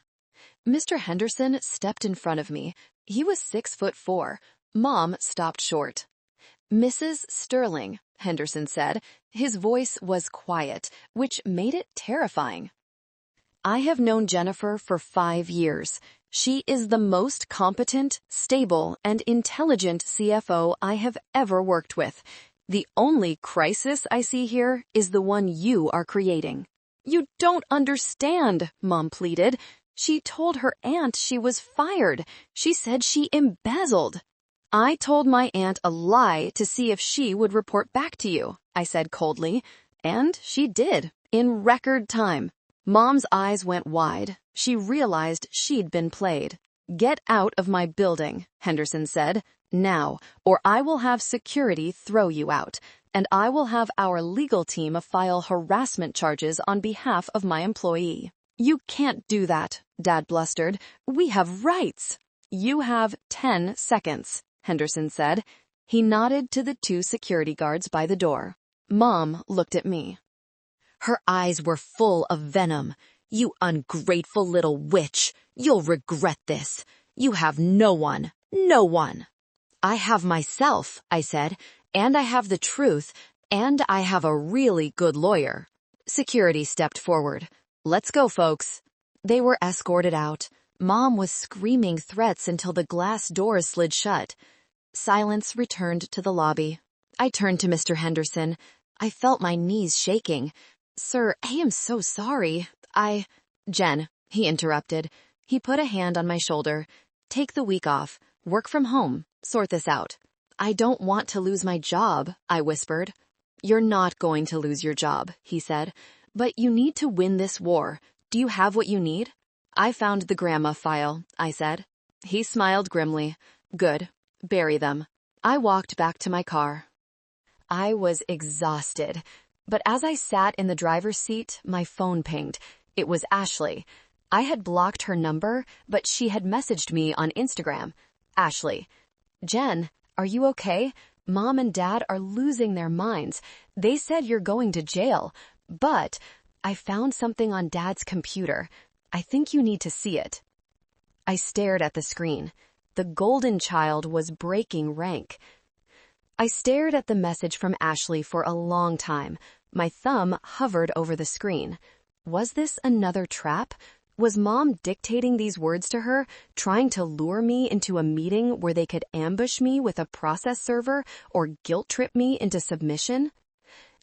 [SPEAKER 1] Mr. Henderson stepped in front of me. He was 6'4". Mom stopped short. "Mrs. Sterling," Henderson said. His voice was quiet, which made it terrifying. "I have known Jennifer for 5 years. She is the most competent, stable, and intelligent CFO I have ever worked with. The only crisis I see here is the one you are creating." "You don't understand," Mom pleaded. "She told her aunt she was fired. She said she embezzled." "I told my aunt a lie to see if she would report back to you," I said coldly. And she did, in record time. Mom's eyes went wide. She realized she'd been played. "Get out of my building," Henderson said. "Now, or I will have security throw you out, and I will have our legal team file harassment charges on behalf of my employee." "You can't do that," Dad blustered. "We have rights." "You have 10 seconds, Henderson said. He nodded to the 2 security guards by the door. Mom looked at me. Her eyes were full of venom. "You ungrateful little witch. You'll regret this. You have no one. No one." "I have myself," I said, "and I have the truth, and I have a really good lawyer." Security stepped forward. "Let's go, folks." They were escorted out. Mom was screaming threats until the glass doors slid shut. Silence returned to the lobby. I turned to Mr. Henderson. I felt my knees shaking. "Sir, I am so sorry. Jen," he interrupted, He put a hand on my shoulder. Take the week off. Work from home. Sort this out. I don't want to lose my job, I whispered. You're not going to lose your job, he said. But you need to win this war. Do you have what you need? I found the grandma file, I said. He smiled grimly. Good. Bury them. I walked back to my car. I was exhausted. But as I sat in the driver's seat, my phone pinged. It was Ashley. I had blocked her number, but she had messaged me on Instagram. Ashley. Jen, are you okay? Mom and Dad are losing their minds. They said you're going to jail. But I found something on Dad's computer. I think you need to see it. I stared at the screen. The golden child was breaking rank. I stared at the message from Ashley for a long time. My thumb hovered over the screen. Was this another trap? Was Mom dictating these words to her, trying to lure me into a meeting where they could ambush me with a process server or guilt-trip me into submission?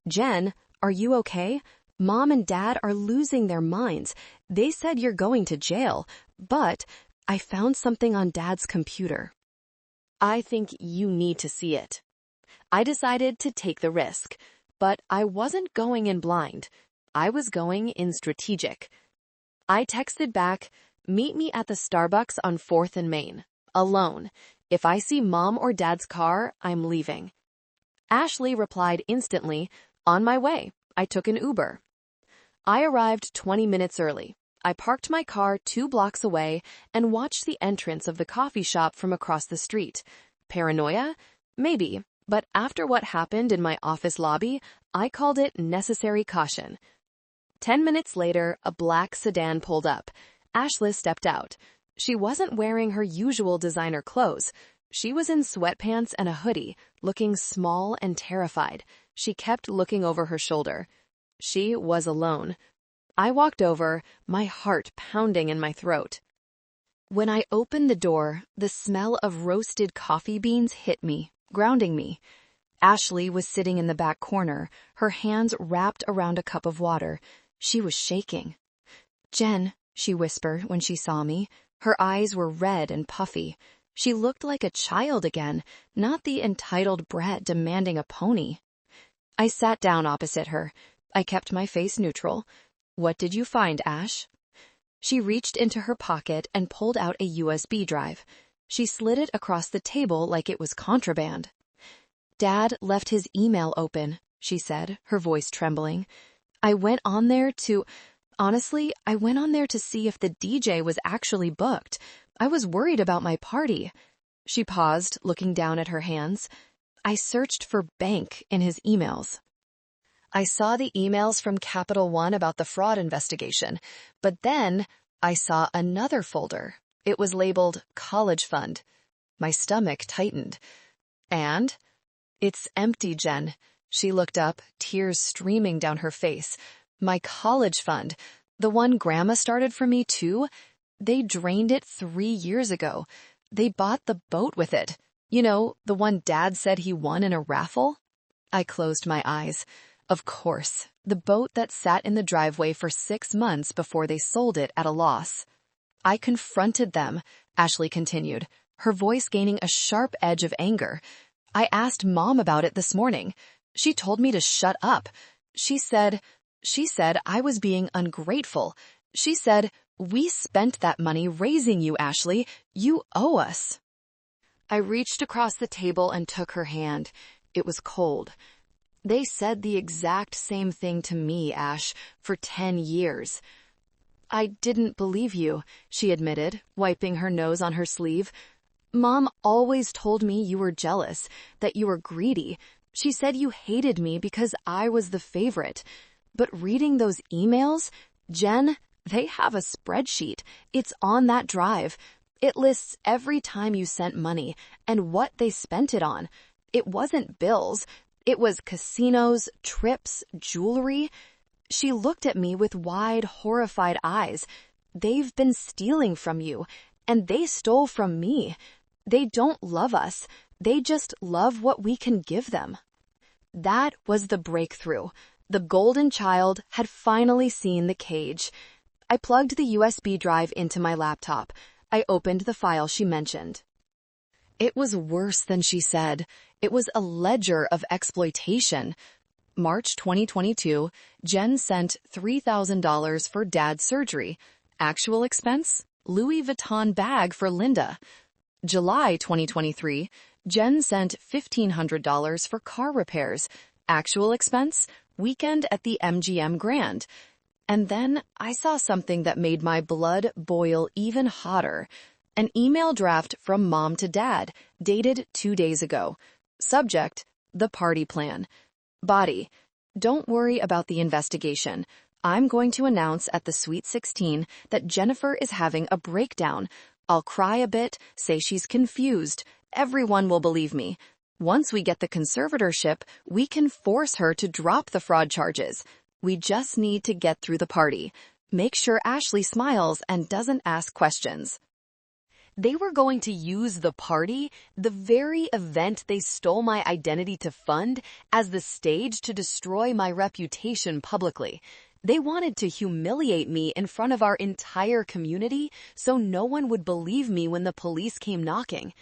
[SPEAKER 1] Jen, are you okay? Mom and Dad are losing their minds. They said you're going to jail, but I found something on Dad's computer. I think you need to see it. I decided to take the risk, but I wasn't going in blind. I was going in strategic. I texted back, meet me at the Starbucks on 4th and Main, alone. If I see Mom or Dad's car, I'm leaving. Ashley replied instantly, on my way. I took an Uber. I arrived 20 minutes early. I parked my car 2 blocks away and watched the entrance of the coffee shop from across the street. Paranoia? Maybe, but after what happened in my office lobby, I called it necessary caution. 10 minutes later, a black sedan pulled up. Ashley stepped out. She wasn't wearing her usual designer clothes. She was in sweatpants and a hoodie, looking small and terrified. She kept looking over her shoulder. She was alone. I walked over, my heart pounding in my throat. When I opened the door, the smell of roasted coffee beans hit me, grounding me. Ashley was sitting in the back corner, her hands wrapped around a cup of water. She was shaking. Jen, she whispered when she saw me. Her eyes were red and puffy. She looked like a child again, not the entitled brat demanding a pony. I sat down opposite her. I kept my face neutral. What did you find, Ash? She reached into her pocket and pulled out a USB drive. She slid it across the table like it was contraband. Dad left his email open, she said, her voice trembling. I went on there to see if the DJ was actually booked. I was worried about my party. She paused, looking down at her hands. I searched for bank in his emails. I saw the emails from Capital One about the fraud investigation, but then I saw another folder. It was labeled College Fund. My stomach tightened. And? It's empty, Jen. She looked up, tears streaming down her face. My college fund, the one Grandma started for me too, they drained it 3 years ago. They bought the boat with it. You know, the one Dad said he won in a raffle? I closed my eyes. Of course, the boat that sat in the driveway for 6 months before they sold it at a loss. I confronted them, Ashley continued, her voice gaining a sharp edge of anger. I asked Mom about it this morning. She told me to shut up. She said I was being ungrateful. She said, we spent that money raising you, Ashley. You owe us. I reached across the table and took her hand. It was cold. They said the exact same thing to me, Ash, for 10 years. I didn't believe you, she admitted, wiping her nose on her sleeve. Mom always told me you were jealous, that you were greedy. She said you hated me because I was the favorite. But reading those emails, Jen, they have a spreadsheet. It's on that drive. It lists every time you sent money and what they spent it on. It wasn't bills. It was casinos, trips, jewelry. She looked at me with wide, horrified eyes. They've been stealing from you, and they stole from me. They don't love us. They just love what we can give them. That was the breakthrough. The golden child had finally seen the cage. I plugged the USB drive into my laptop. I opened the file she mentioned. It was worse than she said. It was a ledger of exploitation. March 2022, Jen sent $3,000 for dad's surgery. Actual expense? Louis Vuitton bag for Linda. July 2023, Jen sent $1,500 for car repairs. Actual expense? Weekend at the MGM Grand. And then I saw something that made my blood boil even hotter. An email draft from mom to dad, dated 2 days ago. Subject, the party plan. Body, don't worry about the investigation. I'm going to announce at the Sweet 16 that Jennifer is having a breakdown. I'll cry a bit, say she's confused. Everyone will believe me. Once we get the conservatorship, we can force her to drop the fraud charges. We just need to get through the party. Make sure Ashley smiles and doesn't ask questions. They were going to use the party, the very event they stole my identity to fund, as the stage to destroy my reputation publicly. They wanted to humiliate me in front of our entire community so no one would believe me when the police came knocking.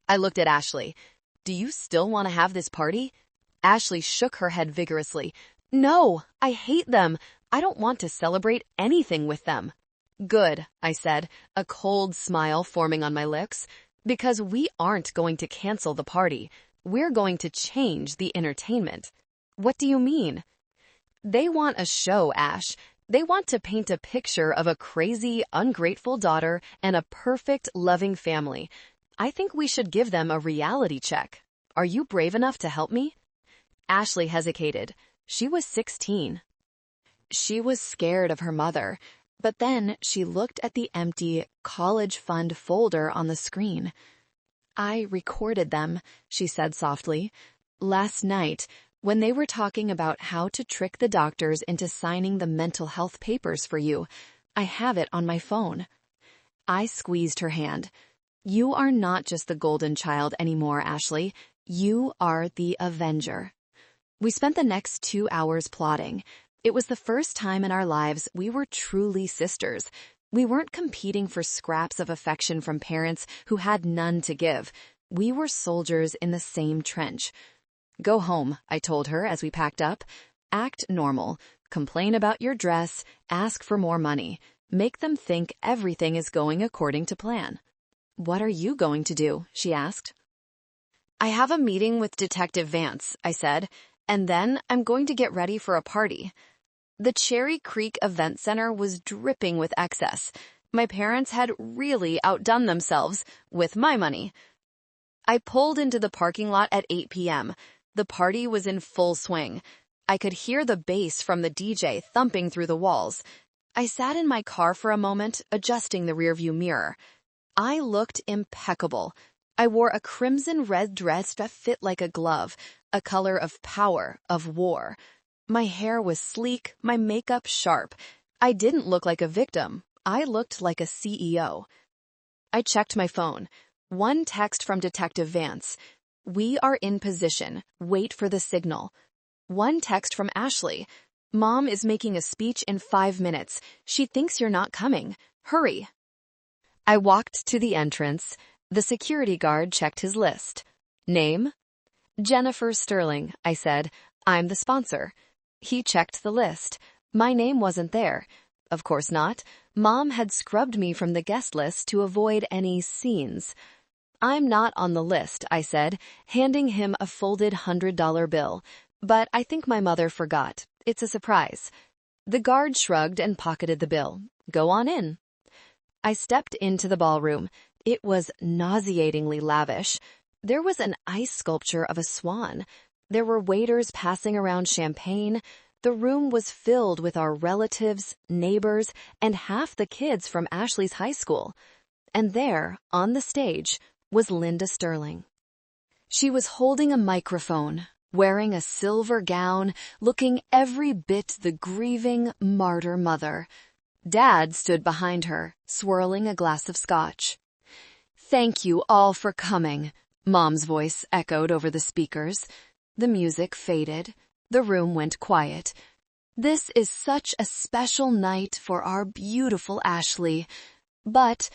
[SPEAKER 1] I looked at Ashley. Do you still want to have this party? Ashley shook her head vigorously. No, I hate them. I don't want to celebrate anything with them. Good, I said, a cold smile forming on my lips, because we aren't going to cancel the party. We're going to change the entertainment. What do you mean? They want a show, Ash. They want to paint a picture of a crazy, ungrateful daughter and a perfect, loving family. I think we should give them a reality check. Are you brave enough to help me? Ashley hesitated. She was 16. She was scared of her mother, but then she looked at the empty college fund folder on the screen. I recorded them, she said softly. Last night, when they were talking about how to trick the doctors into signing the mental health papers for you, I have it on my phone. I squeezed her hand. You are not just the golden child anymore, Ashley. You are the Avenger. We spent the next 2 hours plotting. It was the first time in our lives we were truly sisters. We weren't competing for scraps of affection from parents who had none to give. We were soldiers in the same trench. Go home, I told her as we packed up. Act normal. Complain about your dress. Ask for more money. Make them think everything is going according to plan. What are you going to do? She asked. I have a meeting with Detective Vance, I said, and then I'm going to get ready for a party. The Cherry Creek Event Center was dripping with excess. My parents had really outdone themselves with my money. I pulled into the parking lot at 8 p.m. The party was in full swing. I could hear the bass from the DJ thumping through the walls. I sat in my car for a moment, adjusting the rearview mirror. I looked impeccable. I wore a crimson red dress that fit like a glove, a color of power, of war. My hair was sleek, my makeup sharp. I didn't look like a victim. I looked like a CEO. I checked my phone. One text from Detective Vance. We are in position. Wait for the signal. One text from Ashley. Mom is making a speech in 5 minutes. She thinks you're not coming. Hurry. I walked to the entrance. The security guard checked his list. Name? Jennifer Sterling, I said. I'm the sponsor. He checked the list. My name wasn't there. Of course not. Mom had scrubbed me from the guest list to avoid any scenes. I'm not on the list, I said, handing him a folded $100 bill. But I think my mother forgot. It's a surprise. The guard shrugged and pocketed the bill. Go on in. I stepped into the ballroom. It was nauseatingly lavish. There was an ice sculpture of a swan. There were waiters passing around champagne. The room was filled with our relatives, neighbors, and half the kids from Ashley's high school. And there, on the stage, was Linda Sterling. She was holding a microphone, wearing a silver gown, looking every bit the grieving martyr mother. Dad stood behind her, swirling a glass of scotch. Thank you all for coming, Mom's voice echoed over the speakers. The music faded. The room went quiet. This is such a special night for our beautiful Ashley, but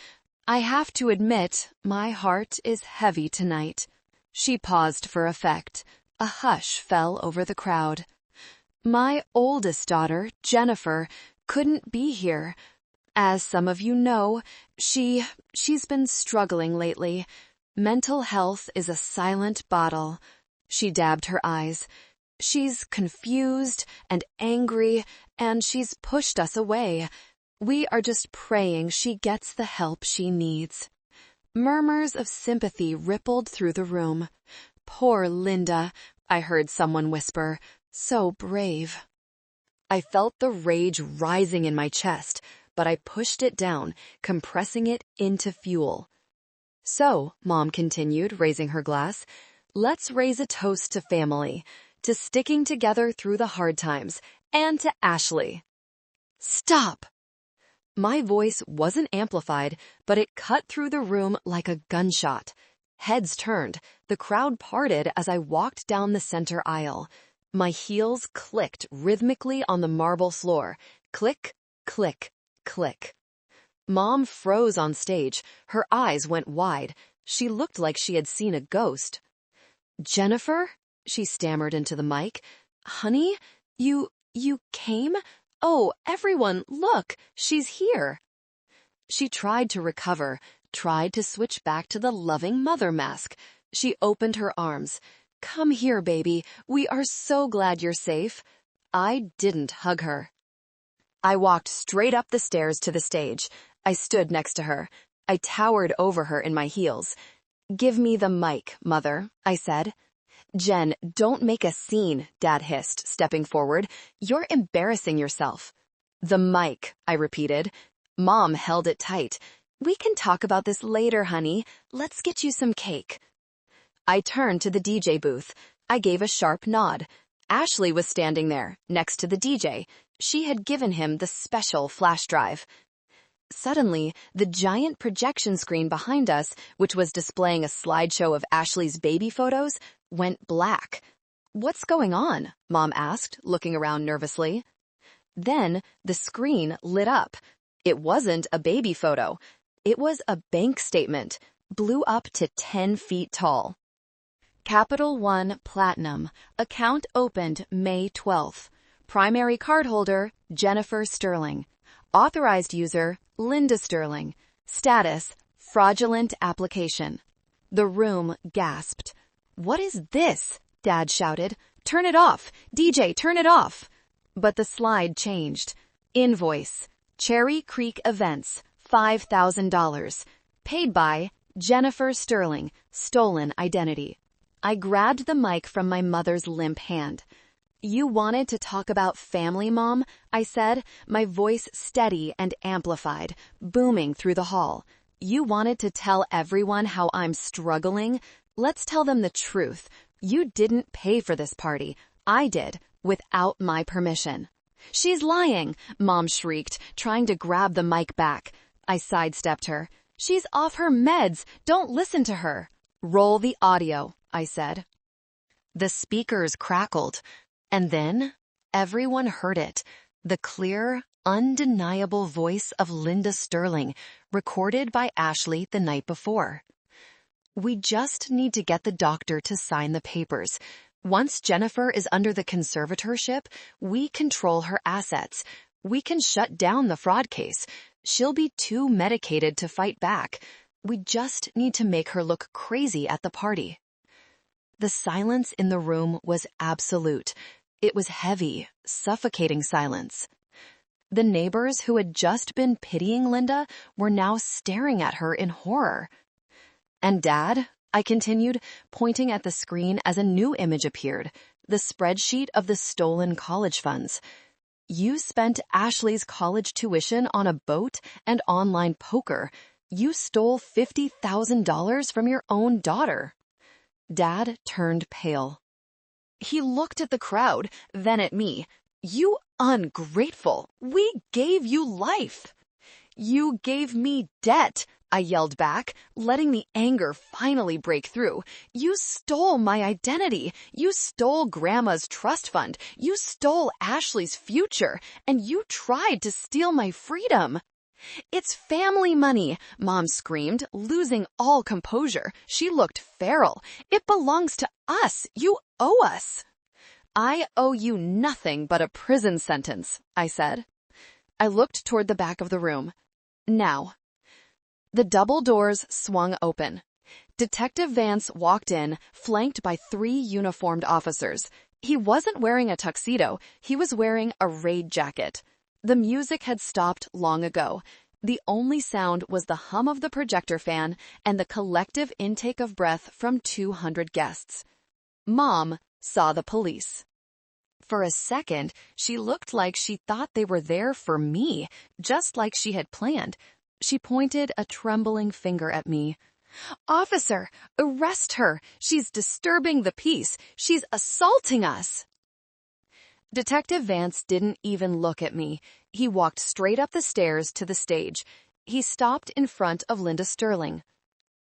[SPEAKER 1] I have to admit my heart is heavy tonight. She paused for effect. A hush fell over the crowd. My oldest daughter, Jennifer, couldn't be here. As some of you know, she's been struggling lately. Mental health is a silent battle. She dabbed her eyes. She's confused and angry, and she's pushed us away. We are just praying she gets the help she needs. Murmurs of sympathy rippled through the room. Poor Linda, I heard someone whisper. So brave. I felt the rage rising in my chest, but I pushed it down, compressing it into fuel. So, Mom continued, raising her glass, let's raise a toast to family, to sticking together through the hard times, and to Ashley. Stop! My voice wasn't amplified, but it cut through the room like a gunshot. Heads turned, the crowd parted as I walked down the center aisle. My heels clicked rhythmically on the marble floor. Click, click, click. Mom froze on stage. Her eyes went wide. She looked like she had seen a ghost. Jennifer? She stammered into the mic. Honey, you came? Oh, everyone, look, she's here. She tried to recover, tried to switch back to the loving mother mask. She opened her arms. Come here, baby. We are so glad you're safe. I didn't hug her. I walked straight up the stairs to the stage. I stood next to her. I towered over her in my heels. Give me the mic, Mother, I said. Jen, don't make a scene, Dad hissed, stepping forward. You're embarrassing yourself. The mic, I repeated. Mom held it tight. We can talk about this later, honey. Let's get you some cake. I turned to the DJ booth. I gave a sharp nod. Ashley was standing there, next to the DJ. She had given him the special flash drive. Suddenly, the giant projection screen behind us, which was displaying a slideshow of Ashley's baby photos, went black. What's going on? Mom asked, looking around nervously. Then, the screen lit up. It wasn't a baby photo. It was a bank statement, blew up to 10 feet tall. Capital One Platinum. Account opened May 12th. Primary cardholder, Jennifer Sterling. Authorized user, Linda Sterling. Status, fraudulent application. The room gasped. What is this? Dad shouted. Turn it off! DJ, turn it off! But the slide changed. Invoice. Cherry Creek Events, $5,000. Paid by Jennifer Sterling, stolen identity. I grabbed the mic from my mother's limp hand. You wanted to talk about family, Mom? I said, my voice steady and amplified, booming through the hall. You wanted to tell everyone how I'm struggling? Let's tell them the truth. You didn't pay for this party. I did, without my permission. She's lying, Mom shrieked, trying to grab the mic back. I sidestepped her. She's off her meds. Don't listen to her. Roll the audio, I said. The speakers crackled. And then, everyone heard it. The clear, undeniable voice of Linda Sterling, recorded by Ashley the night before. We just need to get the doctor to sign the papers. Once Jennifer is under the conservatorship, we control her assets. We can shut down the fraud case. She'll be too medicated to fight back. We just need to make her look crazy at the party. The silence in the room was absolute. It was heavy, suffocating silence. The neighbors who had just been pitying Linda were now staring at her in horror. And Dad, I continued, pointing at the screen as a new image appeared, the spreadsheet of the stolen college funds. You spent Ashley's college tuition on a boat and online poker. You stole $50,000 from your own daughter. Dad turned pale. He looked at the crowd, then at me. You ungrateful! We gave you life! You gave me debt! I yelled back, letting the anger finally break through. You stole my identity. You stole Grandma's trust fund. You stole Ashley's future. And you tried to steal my freedom. It's family money, Mom screamed, losing all composure. She looked feral. It belongs to us. You owe us. I owe you nothing but a prison sentence, I said. I looked toward the back of the room. Now. The double doors swung open. Detective Vance walked in, flanked by 3 uniformed officers. He wasn't wearing a tuxedo. He was wearing a raid jacket. The music had stopped long ago. The only sound was the hum of the projector fan and the collective intake of breath from 200 guests. Mom saw the police. For a second, she looked like she thought they were there for me, just like she had planned. She pointed a trembling finger at me. Officer, arrest her. She's disturbing the peace. She's assaulting us. Detective Vance didn't even look at me. He walked straight up the stairs to the stage. He stopped in front of Linda Sterling.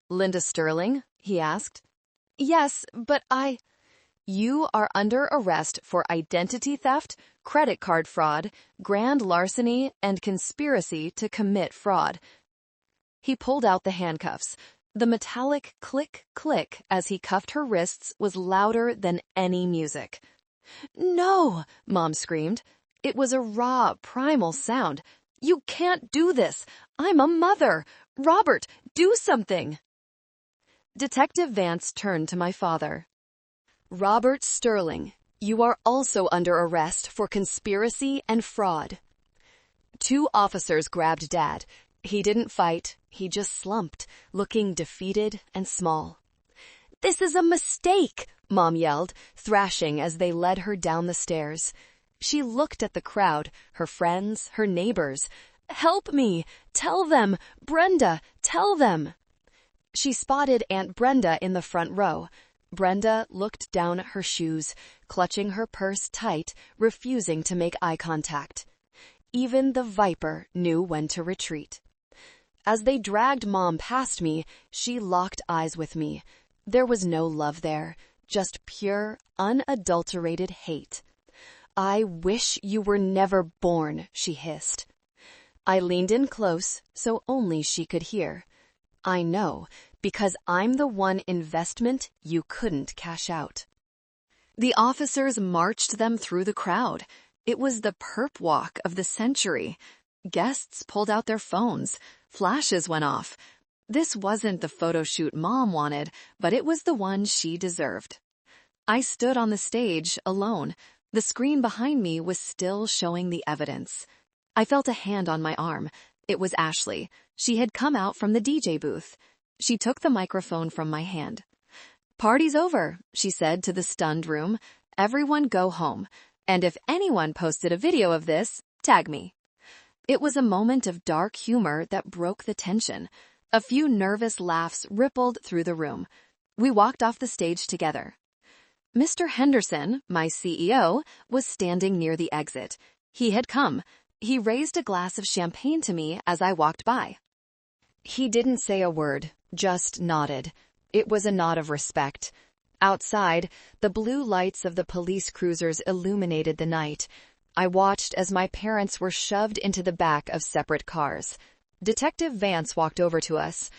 [SPEAKER 1] Linda Sterling? He asked. Yes, but You are under arrest for identity theft, credit card fraud, grand larceny, and conspiracy to commit fraud. He pulled out the handcuffs. The metallic click-click as he cuffed her wrists was louder than any music. No, Mom screamed. It was a raw, primal sound. You can't do this. I'm a mother. Robert, do something. Detective Vance turned to my father. Robert Sterling, you are also under arrest for conspiracy and fraud. 2 officers grabbed Dad. He didn't fight. He just slumped, looking defeated and small. This is a mistake, Mom yelled, thrashing as they led her down the stairs. She looked at the crowd, her friends, her neighbors. Help me! Tell them! Brenda, tell them! She spotted Aunt Brenda in the front row. Brenda looked down at her shoes, clutching her purse tight, refusing to make eye contact. Even the viper knew when to retreat. As they dragged Mom past me, she locked eyes with me. There was no love there, just pure, unadulterated hate. I wish you were never born, she hissed. I leaned in close, so only she could hear. I know, because I'm the one investment you couldn't cash out. The officers marched them through the crowd. It was the perp walk of the century. Guests pulled out their phones. Flashes went off. This wasn't the photo shoot Mom wanted, but it was the one she deserved. I stood on the stage, alone. The screen behind me was still showing the evidence. I felt a hand on my arm. It was Ashley. She had come out from the DJ booth. She took the microphone from my hand. Party's over, she said to the stunned room. Everyone go home. And if anyone posted a video of this, tag me. It was a moment of dark humor that broke the tension. A few nervous laughs rippled through the room. We walked off the stage together. Mr. Henderson, my CEO, was standing near the exit. He had come. He raised a glass of champagne to me as I walked by. He didn't say a word, just nodded. It was a nod of respect. Outside, the blue lights of the police cruisers illuminated the night. I watched as my parents were shoved into the back of separate cars. Detective Vance walked over to us.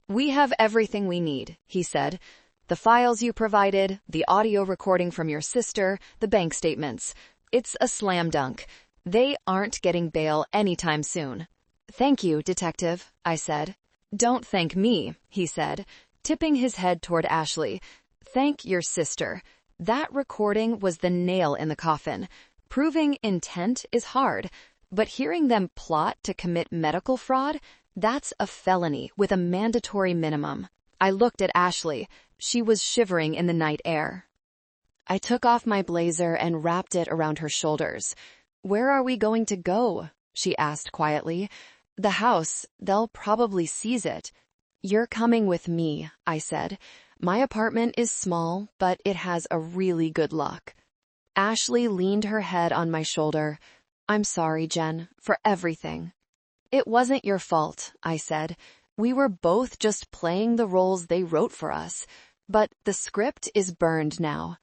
[SPEAKER 1] We have everything we need, he said. The files you provided, the audio recording from your sister, the bank statements. It's a slam dunk. They aren't getting bail anytime soon. Thank you, Detective, I said. Don't thank me, he said, tipping his head toward Ashley. Thank your sister. That recording was the nail in the coffin. Proving intent is hard, but hearing them plot to commit medical fraud, that's a felony with a mandatory minimum. I looked at Ashley. She was shivering in the night air. I took off my blazer and wrapped it around her shoulders. Where are we going to go? She asked quietly. The house. They'll probably seize it. You're coming with me, I said. My apartment is small, but it has a really good lock. Ashley leaned her head on my shoulder. I'm sorry, Jen, for everything. It wasn't your fault, I said. We were both just playing the roles they wrote for us, but the script is burned now.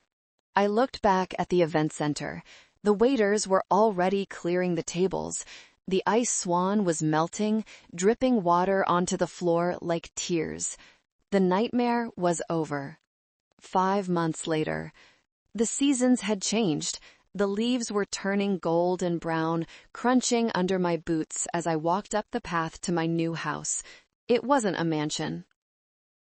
[SPEAKER 1] I looked back at the event center. The waiters were already clearing the tables. The ice swan was melting, dripping water onto the floor like tears. The nightmare was over. 5 months later. The seasons had changed. The leaves were turning gold and brown, crunching under my boots as I walked up the path to my new house. It wasn't a mansion.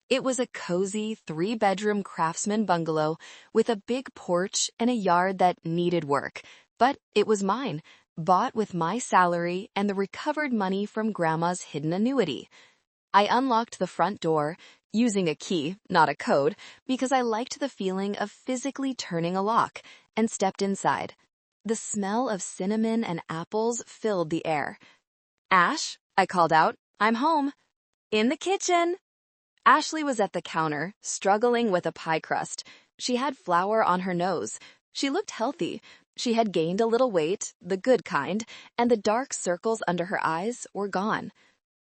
[SPEAKER 1] It was a cozy 3-bedroom craftsman bungalow with a big porch and a yard that needed work. But it was mine, bought with my salary and the recovered money from Grandma's hidden annuity. I unlocked the front door, using a key, not a code, because I liked the feeling of physically turning a lock, and stepped inside. The smell of cinnamon and apples filled the air. "Ash," I called out, "I'm home." "In the kitchen." Ashley was at the counter, struggling with a pie crust. She had flour on her nose. She looked healthy. She had gained a little weight, the good kind, and the dark circles under her eyes were gone.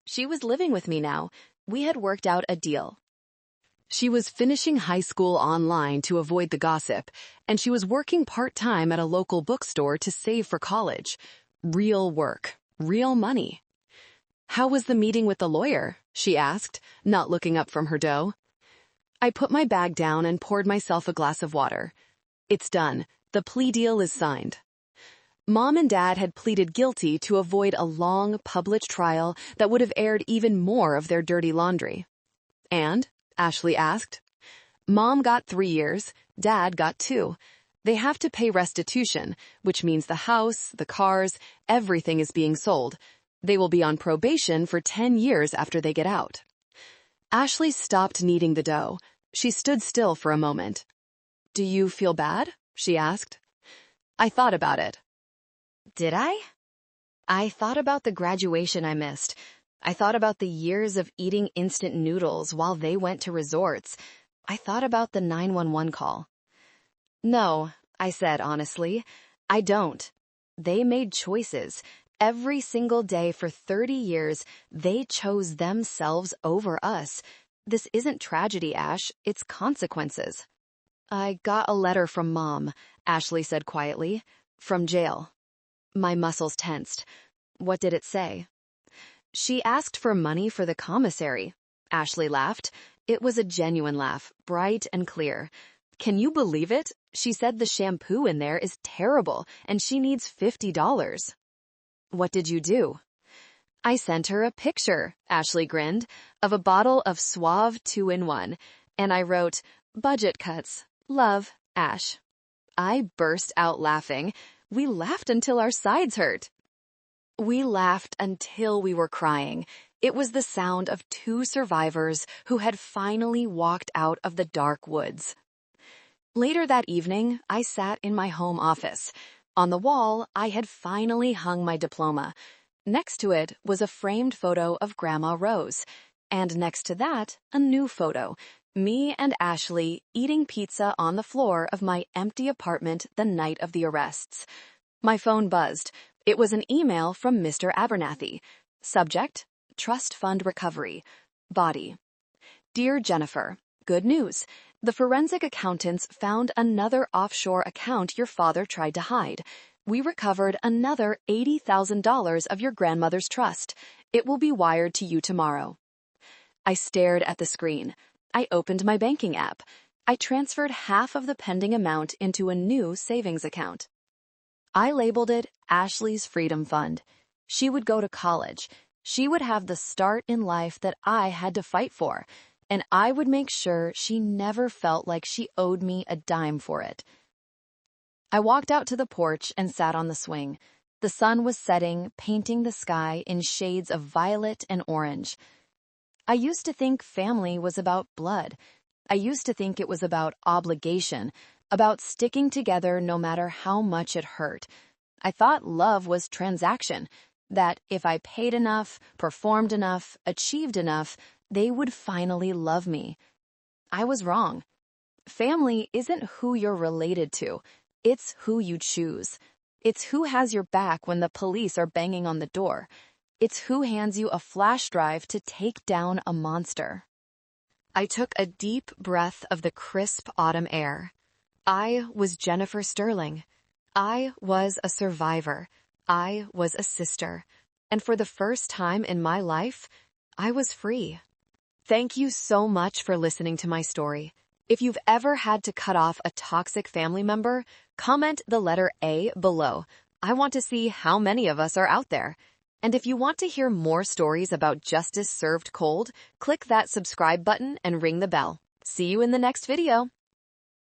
[SPEAKER 1] She was living with me now. We had worked out a deal. She was finishing high school online to avoid the gossip, and she was working part-time at a local bookstore to save for college. Real work, real money. "How was the meeting with the lawyer?" she asked, not looking up from her dough. I put my bag down and poured myself a glass of water. "It's done. The plea deal is signed." Mom and Dad had pleaded guilty to avoid a long, public trial that would have aired even more of their dirty laundry. "And?" Ashley asked. "Mom got 3 years, Dad got 2. They have to pay restitution, which means the house, the cars, everything is being sold. They will be on probation for 10 years after they get out." Ashley stopped kneading the dough. She stood still for a moment. "Do you feel bad?" she asked. I thought about it. Did I? I thought about the graduation I missed. I thought about the years of eating instant noodles while they went to resorts. I thought about the 911 call. "No," I said honestly, "I don't. They made choices. Every single day for 30 years, they chose themselves over us. This isn't tragedy, Ash. It's consequences." "I got a letter from Mom," Ashley said quietly. "From jail." My muscles tensed. What did it say? "She asked for money for the commissary." Ashley laughed. It was a genuine laugh, bright and clear. "Can you believe it? She said the shampoo in there is terrible and she needs $50. "What did you do?" "I sent her a picture," Ashley grinned, "of a bottle of Suave 2-in-1, and I wrote, 'Budget cuts. Love, Ash.'" I burst out laughing. We laughed until our sides hurt. We laughed until we were crying. It was the sound of 2 survivors who had finally walked out of the dark woods. Later that evening, I sat in my home office. On the wall, I had finally hung my diploma. Next to it was a framed photo of Grandma Rose. And next to that, a new photo. Me and Ashley eating pizza on the floor of my empty apartment the night of the arrests. My phone buzzed. It was an email from Mr. Abernathy. Subject: Trust Fund Recovery. Body: Dear Jennifer, good news. The forensic accountants found another offshore account your father tried to hide. We recovered another $80,000 of your grandmother's trust. It will be wired to you tomorrow. I stared at the screen. I opened my banking app. I transferred half of the pending amount into a new savings account. I labeled it Ashley's Freedom Fund. She would go to college. She would have the start in life that I had to fight for, and I would make sure she never felt like she owed me a dime for it. I walked out to the porch and sat on the swing. The sun was setting, painting the sky in shades of violet and orange. I used to think family was about blood. I used to think it was about obligation, about sticking together no matter how much it hurt. I thought love was transaction, that if I paid enough, performed enough, achieved enough, they would finally love me. I was wrong. Family isn't who you're related to. It's who you choose. It's who has your back when the police are banging on the door. It's who hands you a flash drive to take down a monster. I took a deep breath of the crisp autumn air. I was Jennifer Sterling. I was a survivor. I was a sister. And for the first time in my life, I was free. Thank you so much for listening to my story. If you've ever had to cut off a toxic family member, comment the letter A below. I want to see how many of us are out there. And if you want to hear more stories about justice served cold, click that subscribe button and ring the bell. See you in the next video.